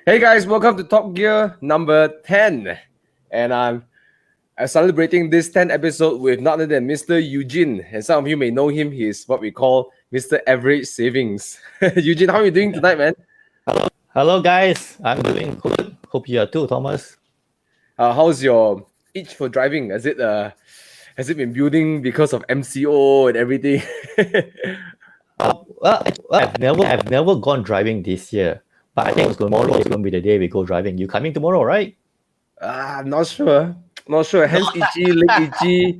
Hey guys, welcome to Top Gear number 10. And I'm celebrating this 10th episode with none other than Mr. Eu Jin. And some of you may know him. He's what we call Mr. Average Savings. Eu Jin, how are you doing tonight, man? Hello guys, I'm doing good. Hope you are too, Thomas. How's your itch for driving? Has it been building because of MCO and everything? I've never gone driving this year, but I think tomorrow is going to be the day we go driving. You coming tomorrow, right? I'm not sure. Not sure. Hands itchy, leg itchy.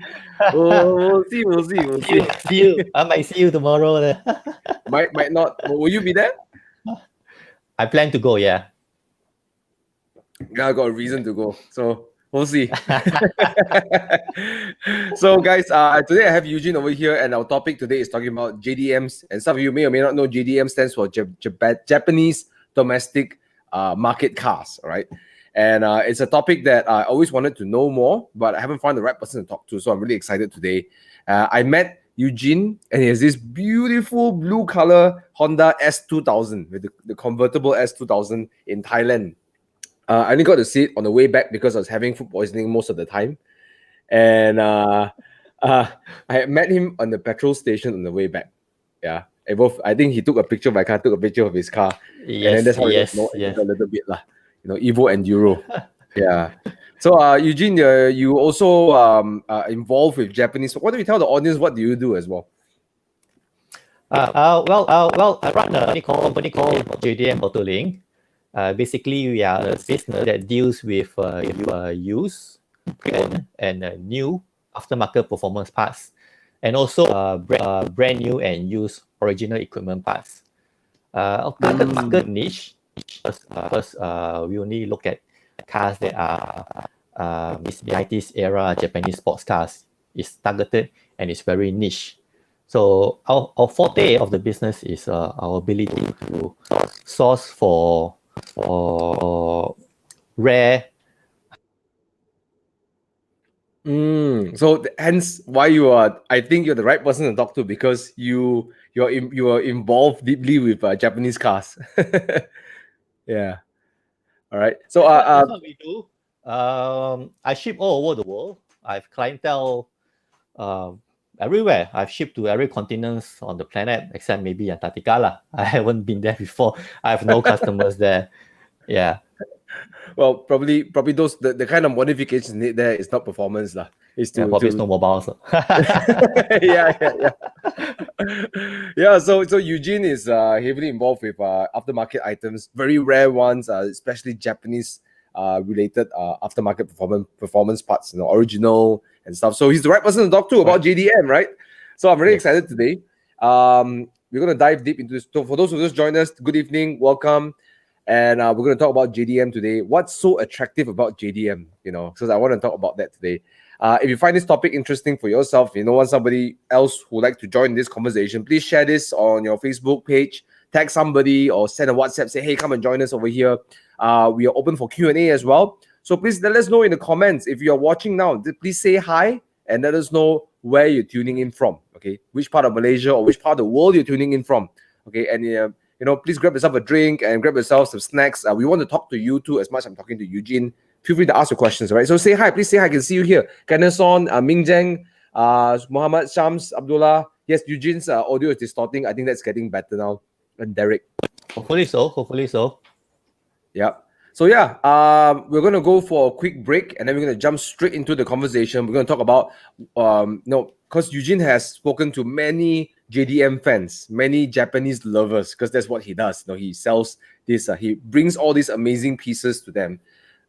We'll see. See you. I might see you tomorrow. Might not. Will you be there? I plan to go. Yeah. I got a reason to go, so we'll see. So, guys, today I have Eu Jin over here, and our topic today is talking about JDMs. And some of you may or may not know JDM stands for Japanese Domestic Market Cars, all right? And it's a topic that I always wanted to know more, but I haven't found the right person to talk to, so I'm really excited today. I met Eu Jin, and he has this beautiful blue color Honda S2000 with the convertible S2000 in Thailand. I only got to see it on the way back because I was having food poisoning most of the time. And I had met him on the petrol station on the way back. Yeah. I think he took a picture of my car, took a picture of his car. Yes, and then that's how a little bit. Evo and Euro. Yeah. So Eu Jin, you also involved with Japanese. Why don't you tell the audience what do you do as well? I run a company called JDM Bottling. Basically, we are a business that deals with used, and new aftermarket performance parts, and also brand new and used original equipment parts. Our market niche, first we only look at cars that are Mitsubishi era Japanese sports cars. It's targeted and it's very niche. So our forte of the business is our ability to source for rare. So hence why I think you're the right person to talk to, because you are involved deeply with Japanese cars. Yeah. All right. So that's what we do. I ship all over the world. I have clientele everywhere. I've shipped to every continent on the planet except maybe Antarctica. I haven't been there before. I have no customers there. Yeah. Well, probably those the kind of modifications need there is not performance lah. It's probably snowmobiles. Yeah. So Eu Jin is heavily involved with aftermarket items, very rare ones, especially Japanese related aftermarket performance parts, original and stuff. So he's the right person to talk to about JDM, right? So I'm very excited today. We're gonna dive deep into this. So for those who just joined us, good evening, welcome. And we're going to talk about JDM today. What's so attractive about JDM? Because I want to talk about that today. If you find this topic interesting for yourself, want somebody else who would like to join this conversation, please share this on your Facebook page, tag somebody, or send a WhatsApp, say, hey, come and join us over here. We are open for Q&A as well. So please let us know in the comments. If you're watching now, please say hi and let us know where you're tuning in from, okay? Which part of Malaysia or which part of the world you're tuning in from, okay? And please grab yourself a drink and grab yourself some snacks. We want to talk to you too as much as I'm talking to Eu Jin. Feel free to ask your questions, all right? So say hi. Please say hi. I can see you here. Kanason, Ming Zheng, Muhammad, Shams, Abdullah. Yes, Eu Jin's audio is distorting. I think that's getting better now. And Derek. Hopefully so. Yeah. So yeah, we're going to go for a quick break and then we're going to jump straight into the conversation. We're going to talk about, because Eu Jin has spoken to many JDM fans, many Japanese lovers, because that's what he does. He sells this, he brings all these amazing pieces to them.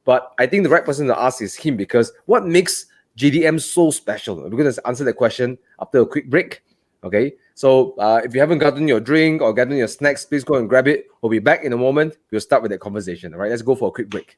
But I think the right person to ask is him, because what makes JDM so special? We're going to answer that question after a quick break. Okay, so if you haven't gotten your drink or gotten your snacks, please go and grab it. We'll be back in a moment. We'll start with that conversation. All right, let's go for a quick break.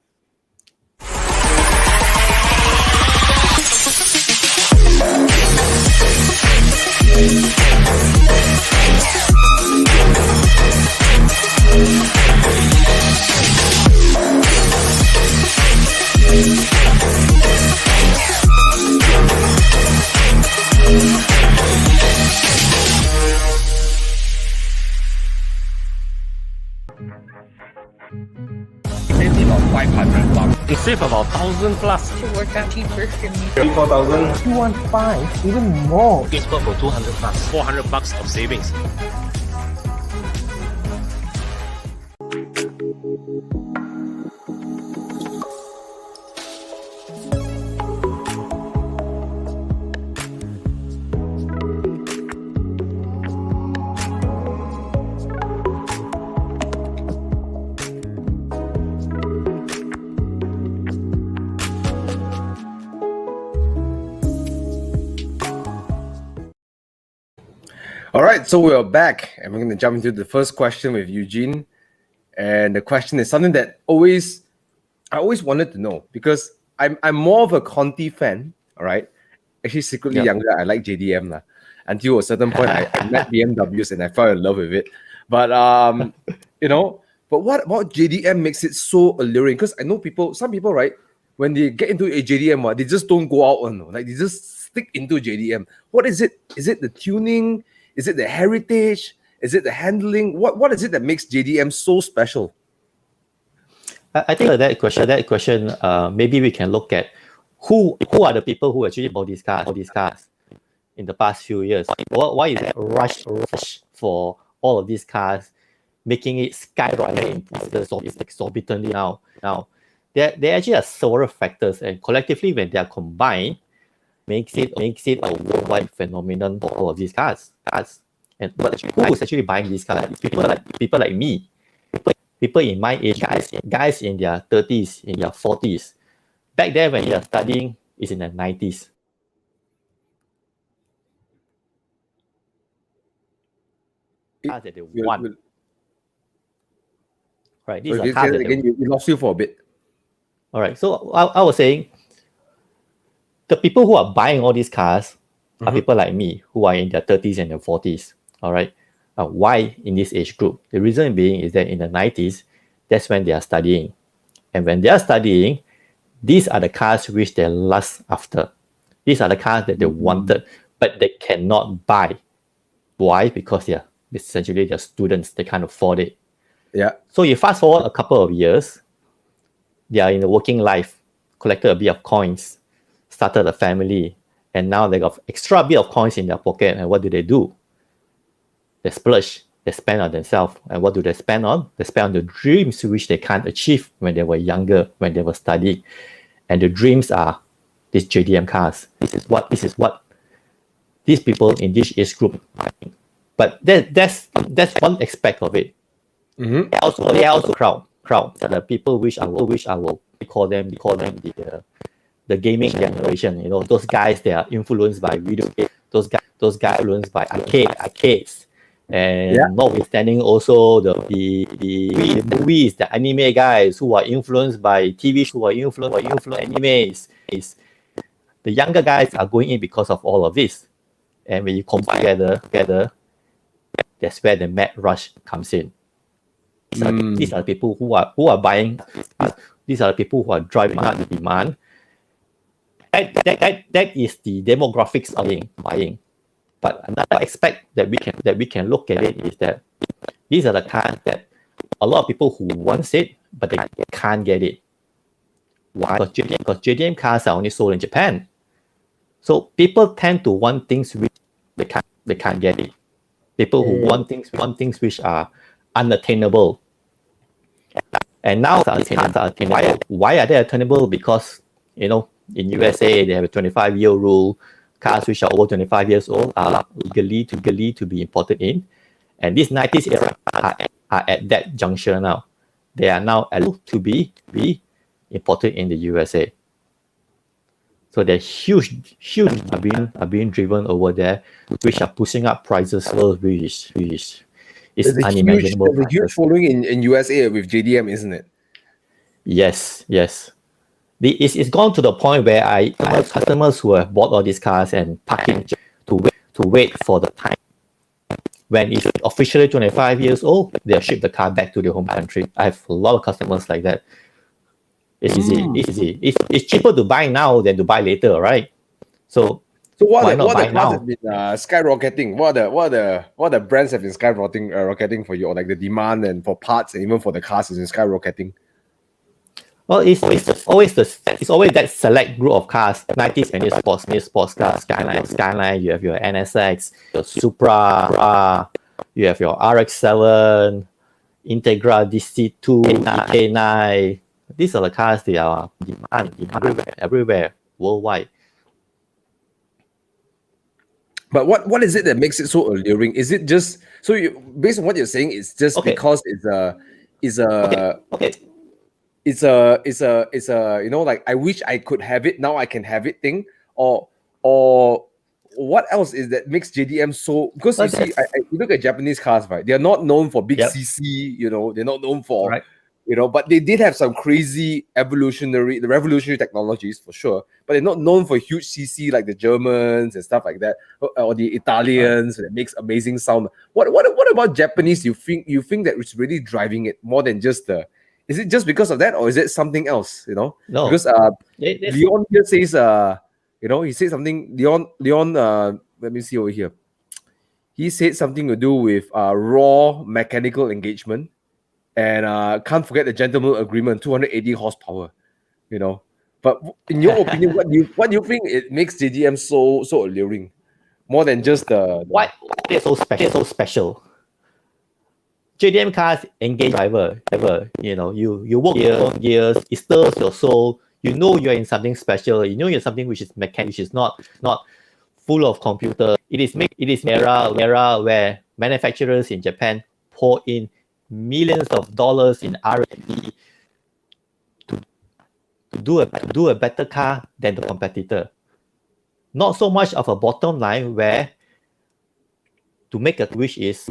Save about 500 bucks. You save about 1,000 plus. To work out cheaper for me. 3,000, 4,000. 215, even more. It's for 200 plus. 400 bucks of savings. All right, so we're back, and we're going to jump into the first question with Eu Jin. And the question is something that I always wanted to know, because I'm more of a Conti fan. All right, actually secretly younger, I like JDM lah. Until a certain point, I met BMWs and I fell in love with it. But but what about JDM makes it so alluring? Because I know some people, right, when they get into a JDM, they just don't go out like they just stick into JDM. What is it? Is it the tuning? Is it the heritage? Is it the handling? What is it that makes JDM so special? I think that question, maybe we can look at who are the people who actually bought these cars in the past few years. Why is that rush for all of these cars, making it skyrocket in prices exorbitantly now? There actually are several factors, and collectively when they are combined, makes it a worldwide phenomenon for all of these cars. And who is actually buying these cars? People like me, people in my age, guys in their 30s, in their 40s. Back then when they are studying, it's in the 90s. Cars that they want. Right, these are cars again, we lost you for a bit. All right, so I was saying, the people who are buying all these cars are people like me who are in their 30s and their 40s. All right. Why in this age group? The reason being is that in the 90s, that's when they are studying. And when they are studying, these are the cars which they lust after. These are the cars that they wanted, but they cannot buy. Why? Because they're students. They can't afford it. Yeah. So you fast forward a couple of years, they are in the working life, collected a bit of coins, started a family, and now they got extra bit of coins in their pocket. And what do? They splurge, they spend on themselves. And what do they spend on? They spend on the dreams which they can't achieve when they were younger, when they were studying. And the dreams are these JDM cars. This is what these people in this age group are buying. But that's one aspect of it. They are also crowd. The people which I will call them the gaming generation. Those guys that are influenced by video games. Those guys influenced by arcades. And notwithstanding also the movies, the anime guys who are influenced by TV, who are influenced by animes. The younger guys are going in because of all of this. And when you combine together, that's where the mad rush comes in. These are the people who are buying. These are the people who are driving up the demand. That is the demographics of buying. But another aspect that we can look at it is that these are the cars that a lot of people who want it, but they can't get it. Why? Because JDM cars are only sold in Japan. So people tend to want things which they can't get it. People who want things which are unattainable. And now these cars are attainable. Why are they attainable? Because in USA they have a 25-year rule. Cars which are over 25 years old are legally to be imported in, and these 90s era are at that juncture now. They are now allowed to be imported in the USA. So they're huge are being driven over there, which are pushing up prices, which is unimaginable. There's a huge following in USA with JDM, isn't it? Yes. It's gone to the point where I have customers who have bought all these cars and parking to wait for the time when it's officially 25 years old, they'll ship the car back to their home country. I have a lot of customers like that. It's easy. It's cheaper to buy now than to buy later, right? So So what Why are the, not what are buy the cars now? have been skyrocketing? What are the brands have been rocketing for you, or like the demand and for parts and even for the cars has been skyrocketing? Well, it's always that select group of cars. 90s and sports cars, Skyline. You have your NSX, your Supra, you have your RX-7, Integra DC2, K9. These are the cars they are demand everywhere worldwide. But what is it that makes it so alluring? Is it just so you based on what you're saying? It's just Okay. because it's a Okay. it's a you know, like I wish I could have it, now I can have it thing, or what else is that makes JDM so, because you see, you look at Japanese cars, right? They're not known for big Yep. CC, you know, they're not known for Correct. you know, but they did have some crazy revolutionary technologies for sure, but they're not known for huge CC like the Germans and stuff like that, or the Italians that makes amazing sound. What about Japanese? You think that it's really driving it more than just the? Is it just because of that, or is it something else? You know, No. because Leon here says you know, he said something. Leon let me see over here. He said something to do with raw mechanical engagement. And can't forget the gentleman agreement, 280 horsepower, you know. But in your opinion, what do you think it makes JDM so alluring, more than just the Why they're so special? JDM cars engage driver. You know, you work your own gears. It stirs your soul. You know you're in something special. You know you're something which is mechanical, which is not full of computer. It is era where manufacturers in Japan pour in millions of dollars in R&D to do a better car than the competitor. Not so much of a bottom line where to make a which is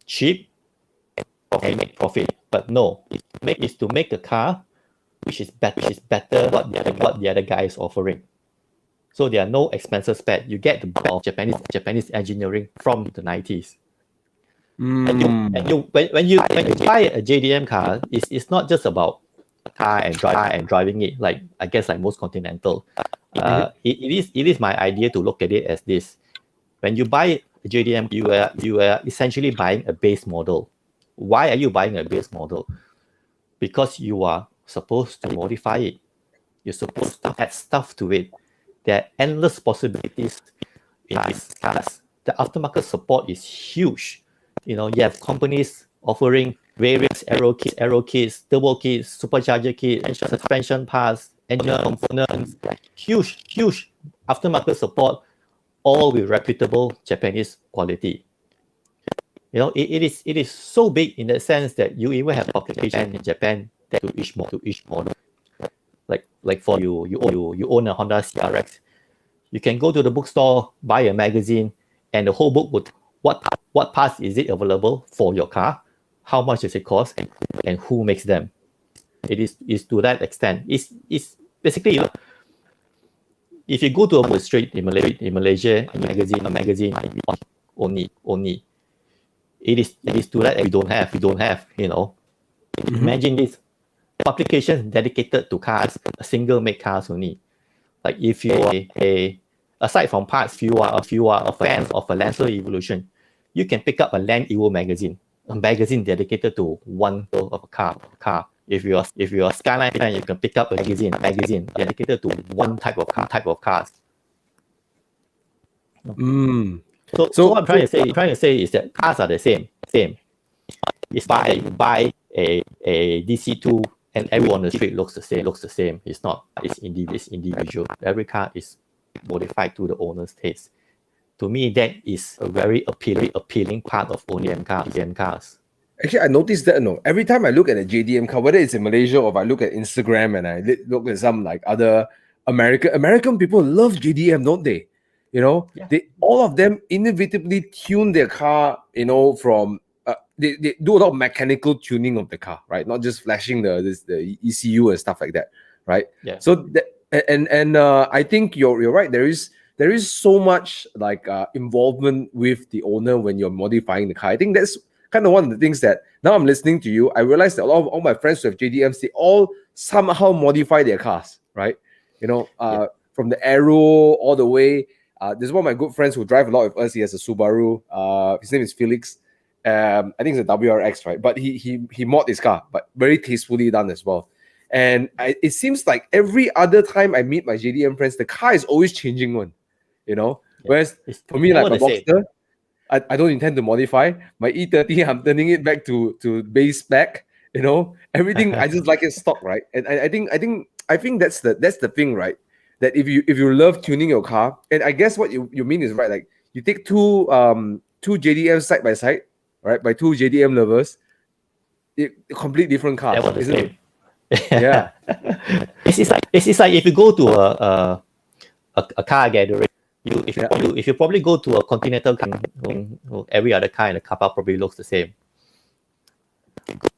cheap and make profit, but no, it's to make a car which is better what the other guy is offering. So there are no expenses spared. You get the best of Japanese engineering from the 90s. And you when you buy a JDM car, it's not just about a car and driving it, like I guess like most Continental. It is my idea to look at it as this. When you buy a JDM, you are essentially buying a base model. Why are you buying a base model? Because you are supposed to modify it. You're supposed to add stuff to it. There are endless possibilities in these cars. The aftermarket support is huge. You know, you have companies offering various aero kits, turbo kits, supercharger kits, suspension parts, engine components, huge aftermarket support, all with reputable Japanese quality. You know, it is so big in the sense that you even have publication in Japan that to each model. Like for you own a Honda CRX, you can go to the bookstore, buy a magazine, and the whole book would what parts is it available for your car, how much does it cost, and who makes them. It is to that extent. It's basically, you know, if you go to a street in Malaysia, a magazine only. It is to that we don't have, you know. Imagine this publication dedicated to cars, a single make cars only. Like if you are aside from parts, if you are a fan of a Lancer Evolution, you can pick up a Land Evo magazine, a magazine dedicated to one of a car. If you are a Skyline fan, you can pick up a magazine dedicated to one type of cars. So what I'm trying to say is that cars are the same. It's buy a DC2 and everyone on the street looks the same. It's not. It's individual. Every car is modified to the owner's taste. To me, that is a very appealing part of owning JDM cars. Actually, I noticed that every time I look at a JDM car, whether it's in Malaysia or if I look at Instagram and I look at some like other American people love JDM, don't they? You know, they all of them innovatively tune their car. You know, from they do a lot of mechanical tuning of the car, right? Not just flashing the ECU and stuff like that, right? Yeah. So I think you're right. There is so much like involvement with the owner when you're modifying the car. I think that's kind of one of the things that now I'm listening to you, I realized that a lot of all my friends who have JDMs, they all somehow modify their cars, right? You know, from the aero all the way. There's one of my good friends who drive a lot with us. He has a Subaru. His name is Felix. I think it's a WRX, right? But he mod his car, but very tastefully done as well. And it seems like every other time I meet my JDM friends, the car is always changing one, you know. Whereas for me, like my Boxster, I don't intend to modify my E30. I'm turning it back to base spec. You know, everything I just like it stock, right? And I think that's the thing, right? That if you love tuning your car, and I guess what you mean is right, like you take two JDMs side by side, right? By two JDM lovers, complete different cars, isn't it? Yeah. It's like if you go to a car gathering, if you probably go to a Continental car, every other car in the car park probably looks the same.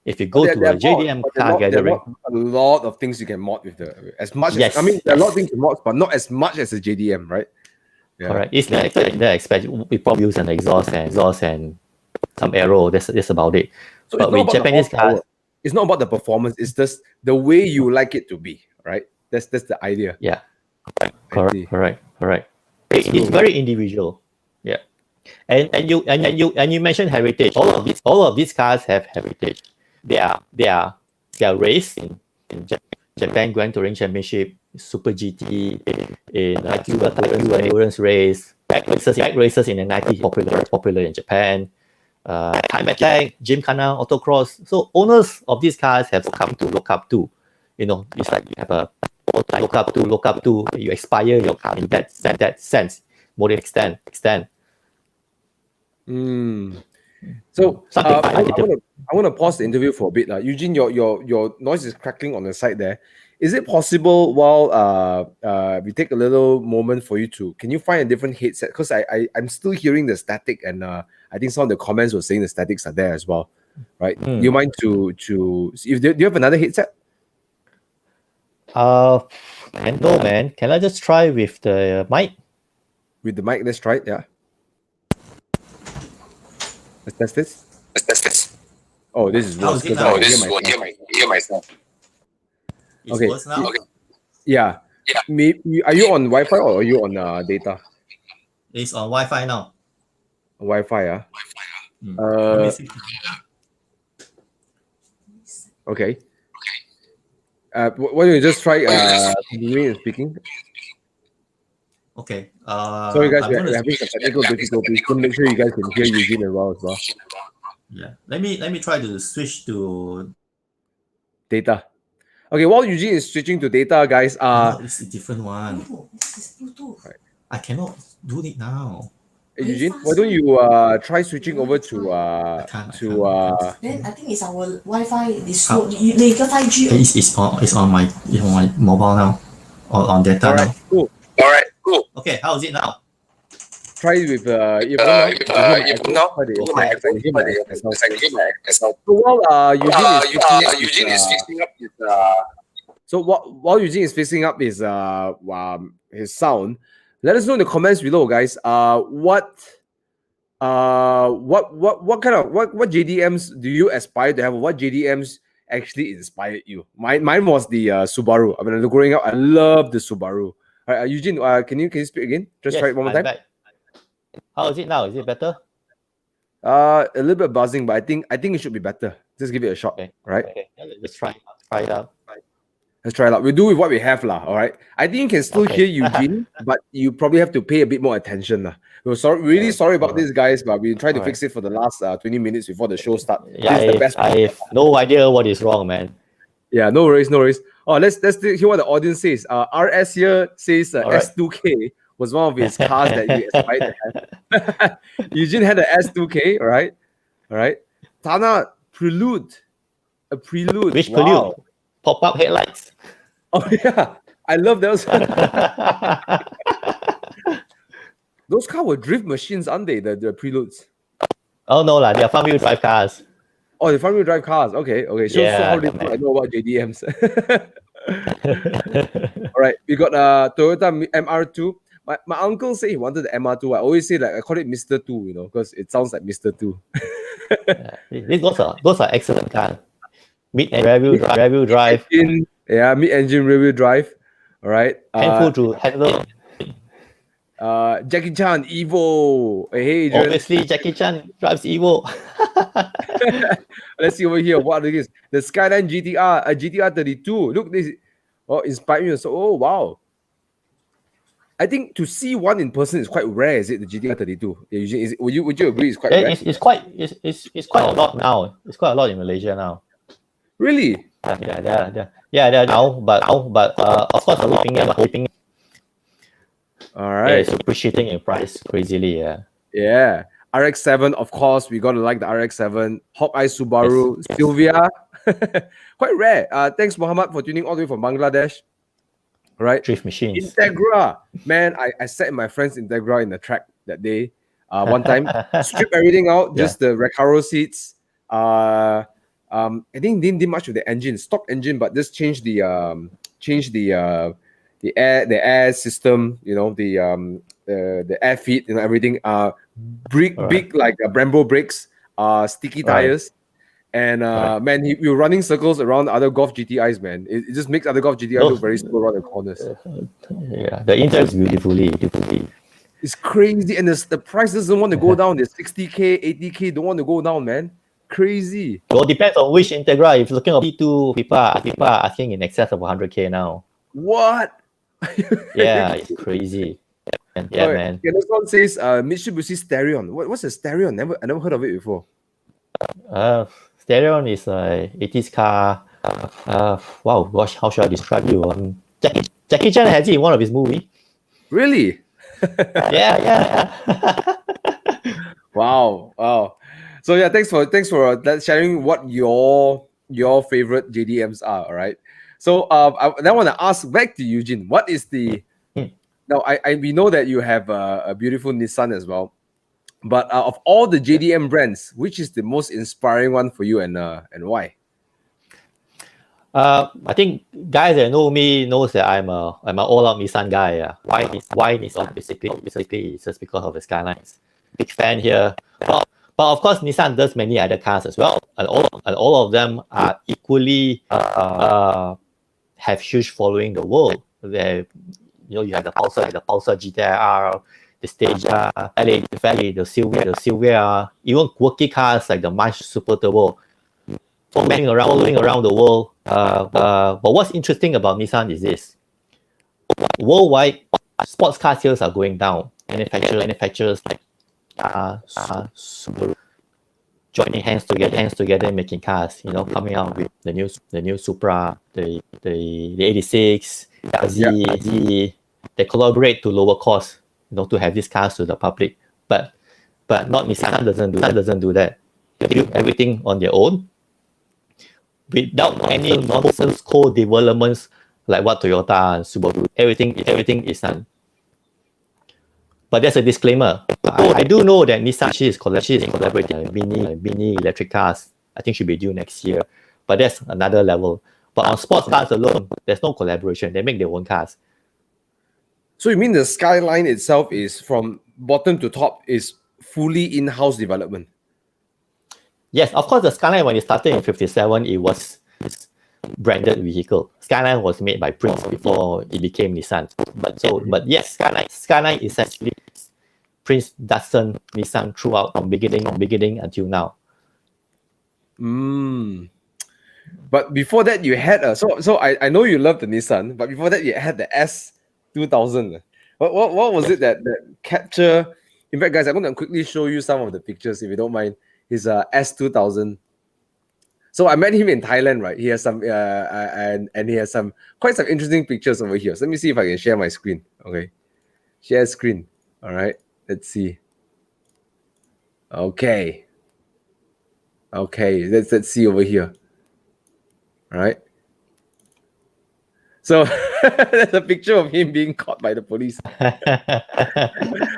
If you go to a JDM car gathering, a lot of things you can mod with there are a lot of things to mod, but not as much as a JDM, right? Yeah. Correct. It's like we probably use an exhaust and some aero. That's about it. So but with Japanese cars, it's not about the performance. It's just the way you like it to be, right? That's the idea. Yeah. Correct. It's very individual. Yeah. And you mentioned heritage. All of these cars have heritage. They are raced in Japan Grand Touring Championship, Super GT, in endurance race, back races in the 90s, popular in Japan. Time attack, Gymkhana, autocross. So owners of these cars have come to look up to. You know, it's like you have a look up to. You aspire your car in that sense. More extend. So I want to pause the interview for a bit. Eu Jin, your noise is crackling on the side there. Is it possible while we take a little moment for you to, can you find a different headset? Because I'm still hearing the static, and I think some of the comments were saying the statics are there as well, right? Do you mind do you have another headset? No, man. Can I just try with the mic? With the mic, let's try it. Yeah. Let's test this. Oh, this is worse. I hear myself. Okay. Now? Okay. Yeah. Are you on Wi-Fi or are you on data? It's on Wi-Fi now. Wi-Fi, okay. Why don't you just try continuing speaking? Okay. Sorry guys, we're having some technical difficulties. So make sure you guys can hear Eu Jin as well. Yeah. Let me try to switch to data. Okay, while Eu Jin is switching to data, guys, it's a different one. No, this is Bluetooth. Right. I cannot do it now. Hey, Eu Jin, why don't you try switching over to Then I think it's our Wi-Fi. This slow. 你個 5G. It's on my mobile now. On data now. Cool. Okay, how is it now? Try it with earphone now. So while Eu Jin is fixing up his so while Eu Jin is fixing up his sound, let us know in the comments below, guys. What kind of what JDMs do you aspire to have? What JDMs actually inspired you? Mine was the Subaru. I mean, growing up, I loved the Subaru. Eu Jin, can you speak again? Just try it one more time. Back. How is it now? Is it better? A little bit buzzing, but I think it should be better. Just give it a shot, right? Okay, let's try it out. Let's try it out. We'll do with what we have, lah. All right. I think you can still hear Eu Jin, but you probably have to pay a bit more attention, lah. We're sorry about this, guys, but we tried to fix it for the last 20 minutes before the show starts. Yeah, I have no idea what is wrong, man. Yeah, no worries. Oh, let's hear what the audience says. RS here says S2K was one of his cars that he aspired to have. Eu Jin had an S2K, all right. Tana, Prelude. A Prelude. Which Prelude? Pop-up headlights. Oh yeah, I love those. Those cars were drift machines, aren't they? The Preludes. Oh no, they are front-wheel drive cars. Oh, the front-wheel drive cars. Okay. So how did I know about JDMs? All right, we got Toyota MR2. My uncle said he wanted the MR2. I always say I call it Mr. 2, because it sounds like Mr. 2. Those are excellent cars. Mid-engine rear-wheel drive. Mid-engine rear-wheel drive. All right. Painful to handle. Jackie Chan, Evo. Hey, Adrian. Obviously, Jackie Chan drives Evo. Let's see over here. What it is? The Skyline GTR, a GTR 32. Look, this. Oh, inspired me. So, oh wow. I think to see one in person is quite rare. Is it the GTR 32? Yeah, is it, would you agree? It's quite rare. It's quite a lot now. It's quite a lot in Malaysia now. Really? They're now, but of course, hoping. All right. It's appreciating in price crazily. Yeah. RX-7, of course, we gotta like the RX-7. Hawkeye Subaru, Yes. Sylvia. Quite rare. Thanks, Muhammad, for tuning all the way from Bangladesh. All right. Drift machines. Integra. Man, I sat in my friend's Integra in the track that day. One time. Strip everything out, just the Recaro seats. I think didn't much with the engine, stock engine, but just change the air system, you know, the air feed, you know, everything. Big like Brembo brakes, sticky tires, and man, we were running circles around other Golf GTIs, man. It just makes other Golf GTIs look very slow around the corners. Yeah, the interior is beautifully. It's crazy, and the price doesn't want to go down. The 60K, 80K don't want to go down, man. Crazy. Well, depends on which Integra. If you're looking at P2, people are asking in excess of 100K now. What? Yeah, it's crazy. Yeah, man. Yeah, this one says Mitsubishi Sterion. What's a Sterion? I never heard of it before. Sterion is a 80s car. Wow, gosh, how should I describe you? Jackie Chan has it in one of his movies. Really? Yeah. Wow. So yeah, thanks for sharing what your favorite JDMs are. All right. So I want to ask back to Eu Jin. What is the now? We know that you have a beautiful Nissan as well, but of all the JDM brands, which is the most inspiring one for you, and why? I think guys that know me knows that I'm an all-out Nissan guy. Why Nissan? Basically, it's just because of the skylines. Big fan here. But of course, Nissan does many other cars as well, and all of them are equally have huge following the world. You have the Pulsar GTR, the Stage, the Fairlady, the Sylvia, even quirky cars like the March Super Turbo, following around the world. But what's interesting about Nissan is this: worldwide, sports car sales are going down. Manufacturers like Subaru joining hands together making cars, coming out with the new Supra, the 86, Z. They collaborate to lower costs, to have these cars to the public. But not Nissan doesn't do that. They do everything on their own without any nonsense co-developments like what Toyota and Subaru. Everything is done. But there's a disclaimer. I do know that Nissan is collaborating mini electric cars. I think should be due next year. But that's another level. But on sports cars alone, there's no collaboration. They make their own cars. So you mean the Skyline itself is from bottom to top is fully in-house development? Yes, of course. The Skyline, when it started in '57, it was branded vehicle. Skyline was made by Prince before it became Nissan. But yes, Skyline is actually Prince, Datsun, Nissan throughout from beginning until now. But before that, you had so I know you love the Nissan, but before that, you had the S2000. What was it that capture? In fact, guys, I'm going to quickly show you some of the pictures if you don't mind. His S2000. So I met him in Thailand, right? He has some and he has quite some interesting pictures over here. So let me see if I can share my screen. Okay, share screen. All right, let's see. Okay, let's see over here. All right. So there's a picture of him being caught by the police.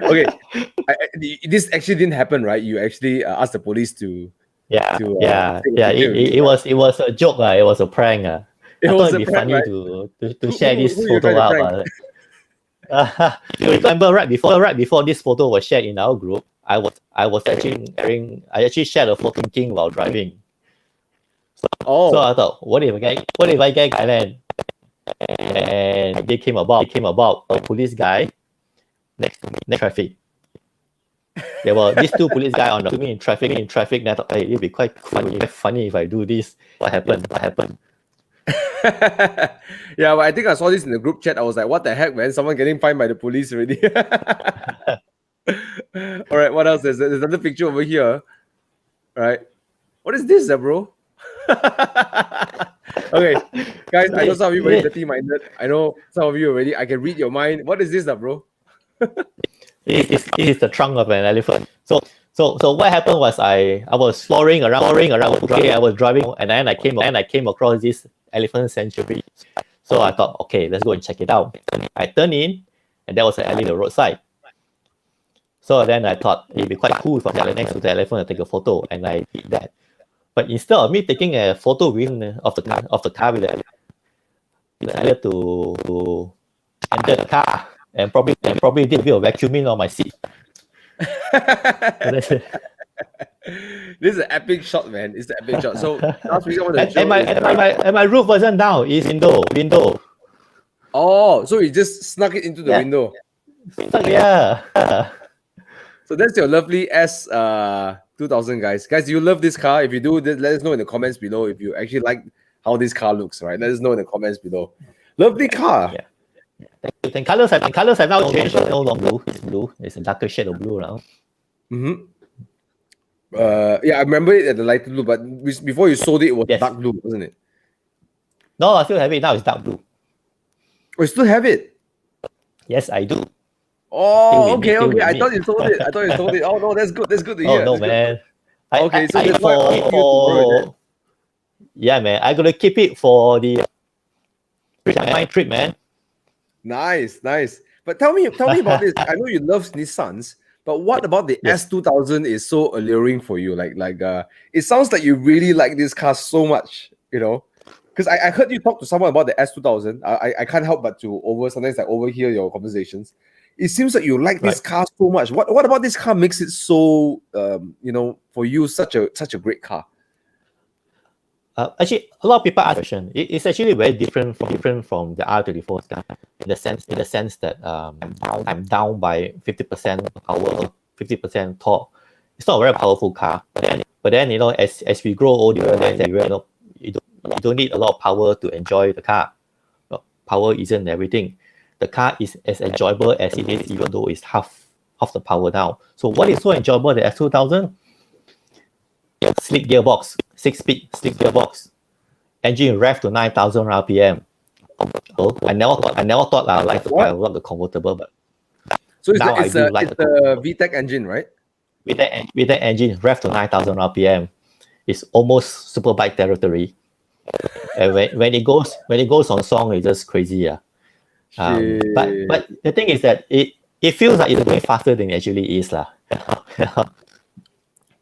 Okay, this actually didn't happen, right? You actually asked the police to. It was a joke. It was a prank. It was a prank, funny, right? to share this photo out. You remember right before this photo was shared in our group, I actually shared a photo thinking while driving. So I thought, what if I get Thailand? And they came about a police guy next traffic. There were these two police guys on the me in traffic. And I thought, hey, it'd be quite funny if I do this. What happened? Yeah, but I think I saw this in the group chat. I was like, what the heck, man? Someone getting fined by the police already. All right, what else? There's another picture over here. All right. What is this, bro? Okay, guys, I know some of you very dirty-minded. I know some of you already. I can read your mind. What is this, bro? It is the trunk of an elephant. So what happened was I was flooring around. I was driving, and then I came across this elephant sanctuary. So I thought, okay, let's go and check it out. I turned in, and there was an alley on the roadside. So then I thought it'd be quite cool if I got next to the elephant and take a photo, and I did that. But instead of me taking a photo of the car with the decided to enter the car and probably did a bit of vacuuming on my seat. This is an epic shot, man. It's an epic shot. So last week I wanted to show and my roof wasn't down. It's window. Oh, so you just snuck it into the window. Yeah. So that's your lovely S 2000, guys. Guys, do you love this car? If you do, let us know in the comments below if you actually like how this car looks, right? Let us know in the comments below. Lovely car. Yeah. The colors have now changed. No longer blue. It's blue. It's a darker shade of blue now. Yeah, I remember it at the lighter blue, but before you sold it, it was dark blue, wasn't it? No, I still have it now. It's dark blue. Oh, you still have it? Yes, I do. Oh, okay. I thought you sold it. Oh no, that's good. That's good to hear. Oh no, man. Okay, so that's why yeah, man. I'm gonna keep it for the trip, man. Nice. But tell me about this. I know you love Nissans, but what about the S2000 is so alluring for you? It sounds like you really like this car so much, you know? Because I heard you talk to someone about the S2000. I can't help but to sometimes I overhear your conversations. It seems like you like this car so much. What about this car makes it so for you such a great car? Actually, a lot of people ask the question. It's actually very different from the R34 car in the sense that I'm down by 50% power, 50% torque. It's not a very powerful car. But then as we grow older, you don't need a lot of power to enjoy the car. Power isn't everything. The car is as enjoyable as it is, even though it's half the power now. So what is so enjoyable the S2000? Slick gearbox, 6-speed slick gearbox, engine rev to 9,000 RPM. So I never thought I liked the convertible, but so it's the VTEC engine, right? With that engine rev to 9,000 RPM, it's almost superbike territory. And when it goes on song, it's just crazy, yeah. But the thing is that it feels like it's going faster than it actually is, lah.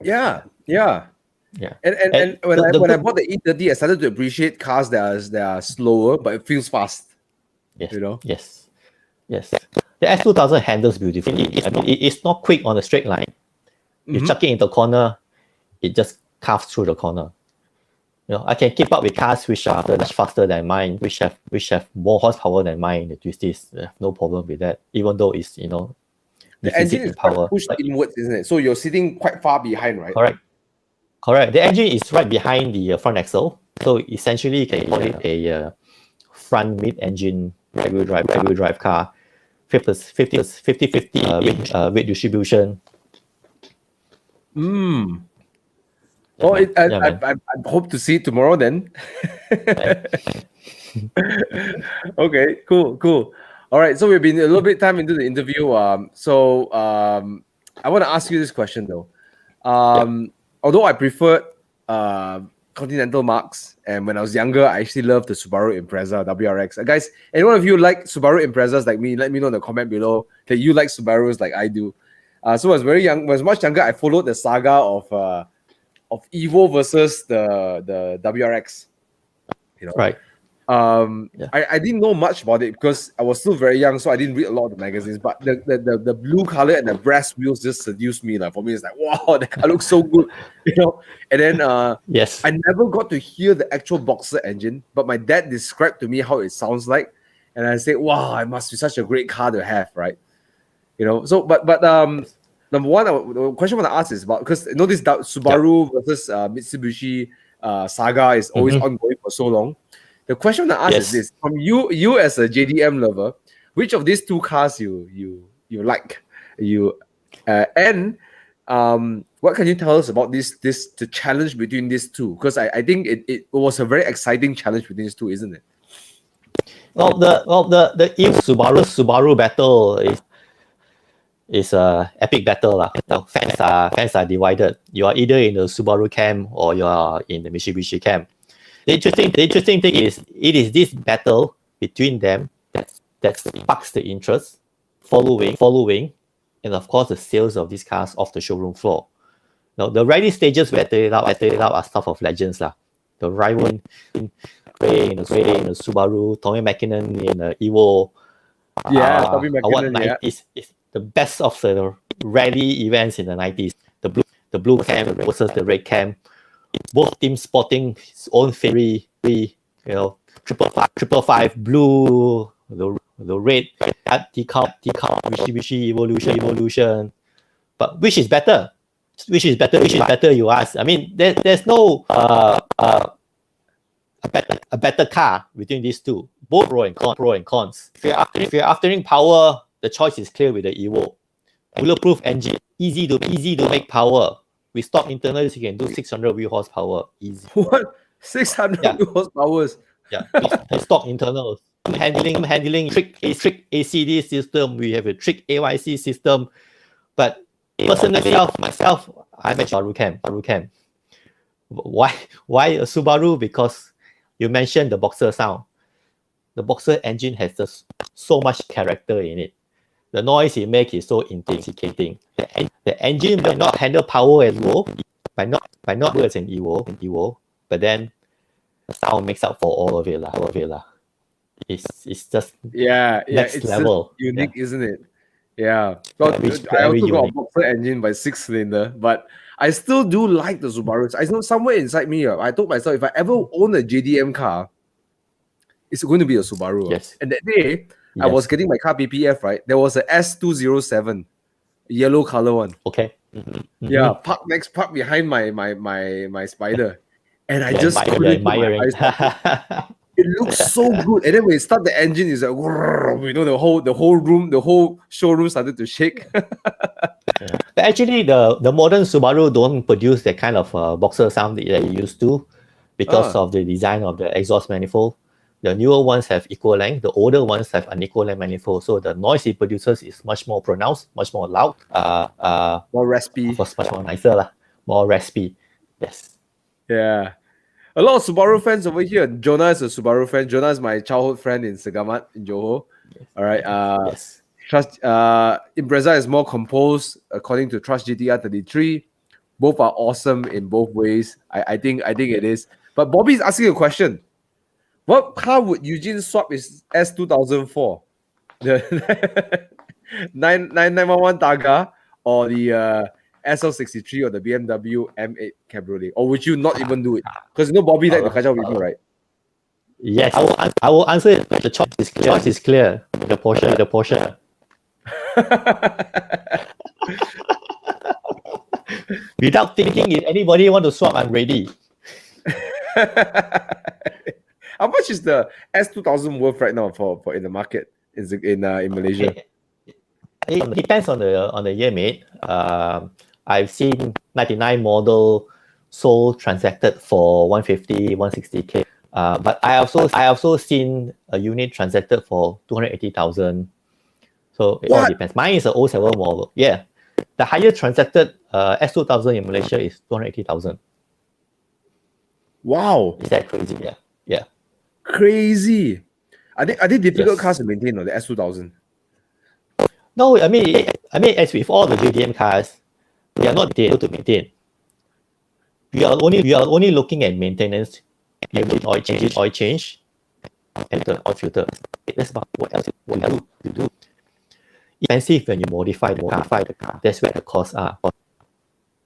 Yeah. Yeah. And when I bought the E30, I started to appreciate cars that are slower, but it feels fast. Yes. You know? Yes. The S2000 handles beautifully. I mean, it's not quick on a straight line. You chuck it into the corner, it just carves through the corner. I can keep up with cars which are much faster than mine, which have more horsepower than mine. The twisties, no problem with that. Even though it's the engine is quite pushed inwards, isn't it? So you're sitting quite far behind, right? Correct. The engine is right behind the front axle, so essentially you can call it a front mid-engine rear-wheel drive car. 50-50 weight distribution. I hope to see it tomorrow then. Okay, cool. All right, so we've been a little bit time into the interview. I want to ask you this question though. Although I preferred Continental marques, and when I was younger, I actually loved the Subaru Impreza WRX. Guys, any one of you like Subaru Imprezas like me? Let me know in the comment below that you like Subarus like I do. So I was much younger. I followed the saga of Evo versus the WRX. Right. I didn't know much about it because I was still very young, so I didn't read a lot of the magazines. But the blue color and the brass wheels just seduced me. For me, it's like, wow, the car looks so good, And then yes, I never got to hear the actual Boxer engine, but my dad described to me how it sounds like, and I said, wow, it must be such a great car to have, right? So but number one, the question I want to ask is about, because this Subaru versus Mitsubishi saga is always ongoing for so long. The question I want to ask is this: from you as a JDM lover, which of these two cars you like? And what can you tell us about the challenge between these two? Because I think it was a very exciting challenge between these two, isn't it? Well, the EU Subaru battle is a epic battle lah. Fans are divided. You are either in the Subaru camp or you are in the Mitsubishi camp. The interesting thing is, it is this battle between them that sparks the interest, following, and of course the sales of these cars off the showroom floor. Now, the ready stages where they out are stuff of legends lah. The rivalry in the Subaru, Tommy Mäkinen in the Evo. Tommy Mäkinen, is the best of the rally events in the 90s. The blue cam versus the red cam. Both teams sporting its own theory, 555 blue, the red decal, Mitsubishi evolution. But which is better? Which is better? You ask. I mean, there's no a better car between these two. Both pro and cons. If you're aftering power, the choice is clear with the Evo. Bulletproof engine, easy to make power. With stock internals, you can do 600 wheel horsepower easy. What? 600 wheel horsepower? Yeah, it's stock internals. Handling trick ACD system. We have a trick AYC system. But personally, myself, I'm a Subaru cam. Why a Subaru? Because you mentioned the Boxer sound. The Boxer engine has just so much character in it. The noise it makes is so intoxicating. The engine may not handle power as well, by not as an Evo, but then the sound makes up for all of it lah. It's just next it's level. Unique, isn't it? Yeah. Well, I also got a Boxer engine by 6-cylinder, but I still do like the Subarus. I know somewhere inside me, I told myself, if I ever own a JDM car, it's going to be a Subaru. Yes. And that day, I was getting my car PPF, right? There was a S207, yellow color one. Okay. Yeah, parked behind my Spider, and I just couldn't put my eyes off it. It looks so good, and then when you start the engine, it's like the whole showroom started to shake. But actually, the modern Subaru don't produce that kind of Boxer sound that it used to, because of the design of the exhaust manifold. The newer ones have equal length. The older ones have unequal length manifold. So the noise it produces is much more pronounced, much more loud. More raspy. Of course, much more nicer lah. More raspy. Yes. Yeah. A lot of Subaru fans over here. Jonah is a Subaru fan. Jonah is my childhood friend in Segamat, in Johor. All right. Yes. Trust Impreza is more composed according to Trust GTR 33. Both are awesome in both ways. I think it is. But Bobby's asking a question. What car would Eu Jin swap his S2004? The 911 Targa or the SL63 or the BMW M8 Cabriolet? Or would you not even do it? Because Bobby like to catch up with you, right? Yes, I will answer it. The choice is clear. The Porsche. Without thinking, if anybody want to swap, I'm ready. How much is the S2000 worth right now for in the market in Malaysia? It depends on the year made. I've seen 99 model sold transacted for 150, 160k. But I also seen a unit transacted for 280,000. So it all depends. Mine is an 07 model. Yeah, the highest transacted S2000 in Malaysia is 280,000. Wow, is that crazy? Yeah. Crazy. Are they difficult cars to maintain on the S2000? No, I mean, as with all the JDM cars, they are not able to maintain. We are only looking at maintenance, oil change, and the oil filter. That's about what else you do. Expensive when you modify the car. That's where the costs are.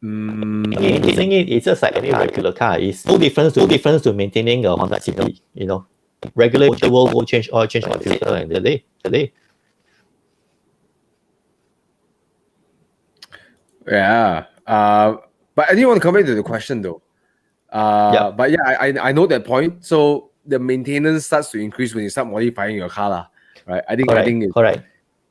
It's just like any regular car. It's no difference to maintaining a Honda Civic. Regular will change oil filter and delay. Yeah. But I didn't want to come into the question though. Yeah. But yeah, I know that point. So the maintenance starts to increase when you start modifying your car, lah, right? I think Correct.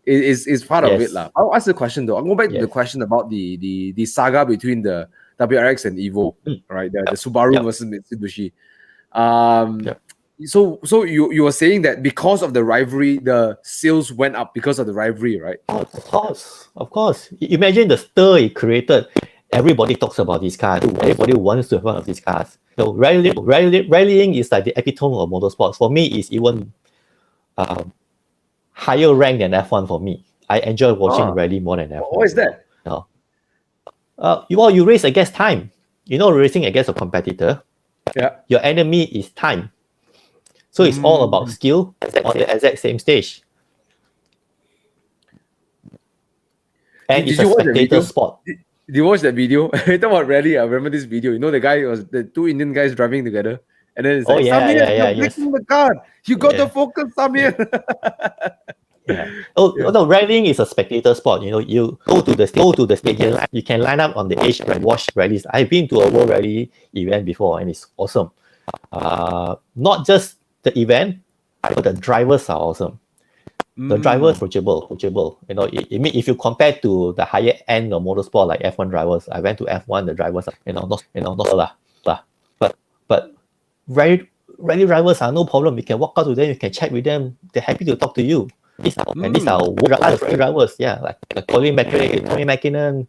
it's part of it, Yes. lah. I'll ask the question though. I'll go back to the Yes. question about the saga between the WRX and Evo, right? The Subaru Yep. versus Mitsubishi. Yep. So you were saying that because of the rivalry, the sales went up because of the rivalry, right? Of course. Imagine the stir it created. Everybody talks about these cars. Everybody wants to have one of these cars. So rallying is like the epitome of motorsports. For me, it's even higher rank than F1 for me. I enjoy watching rally more than F1. What is that? No. You race against time. Racing against a competitor. Yeah. Your enemy is time. So it's all about skill on the exact same stage. And Did it's you a watch the spectator video? sport. Did you watch that video? Talk about rally. I remember this video. The two Indian guys driving together, and then it's like, Samir, you're breaking the car. You got to focus, Samir. Yeah. No, rallying is a spectator sport. You go to the stadium. You can line up on the edge and watch rallies. I've been to a World Rally event before, and it's awesome. Not just the event, but the drivers are awesome. The drivers approachable. If you compare to the higher end of motorsport like F1 drivers, I went to F1. The drivers are not but rally drivers are no problem. You can walk out to them. You can chat with them. They're happy to talk to you. And these are world drivers. Yeah, like Colin McKinnon.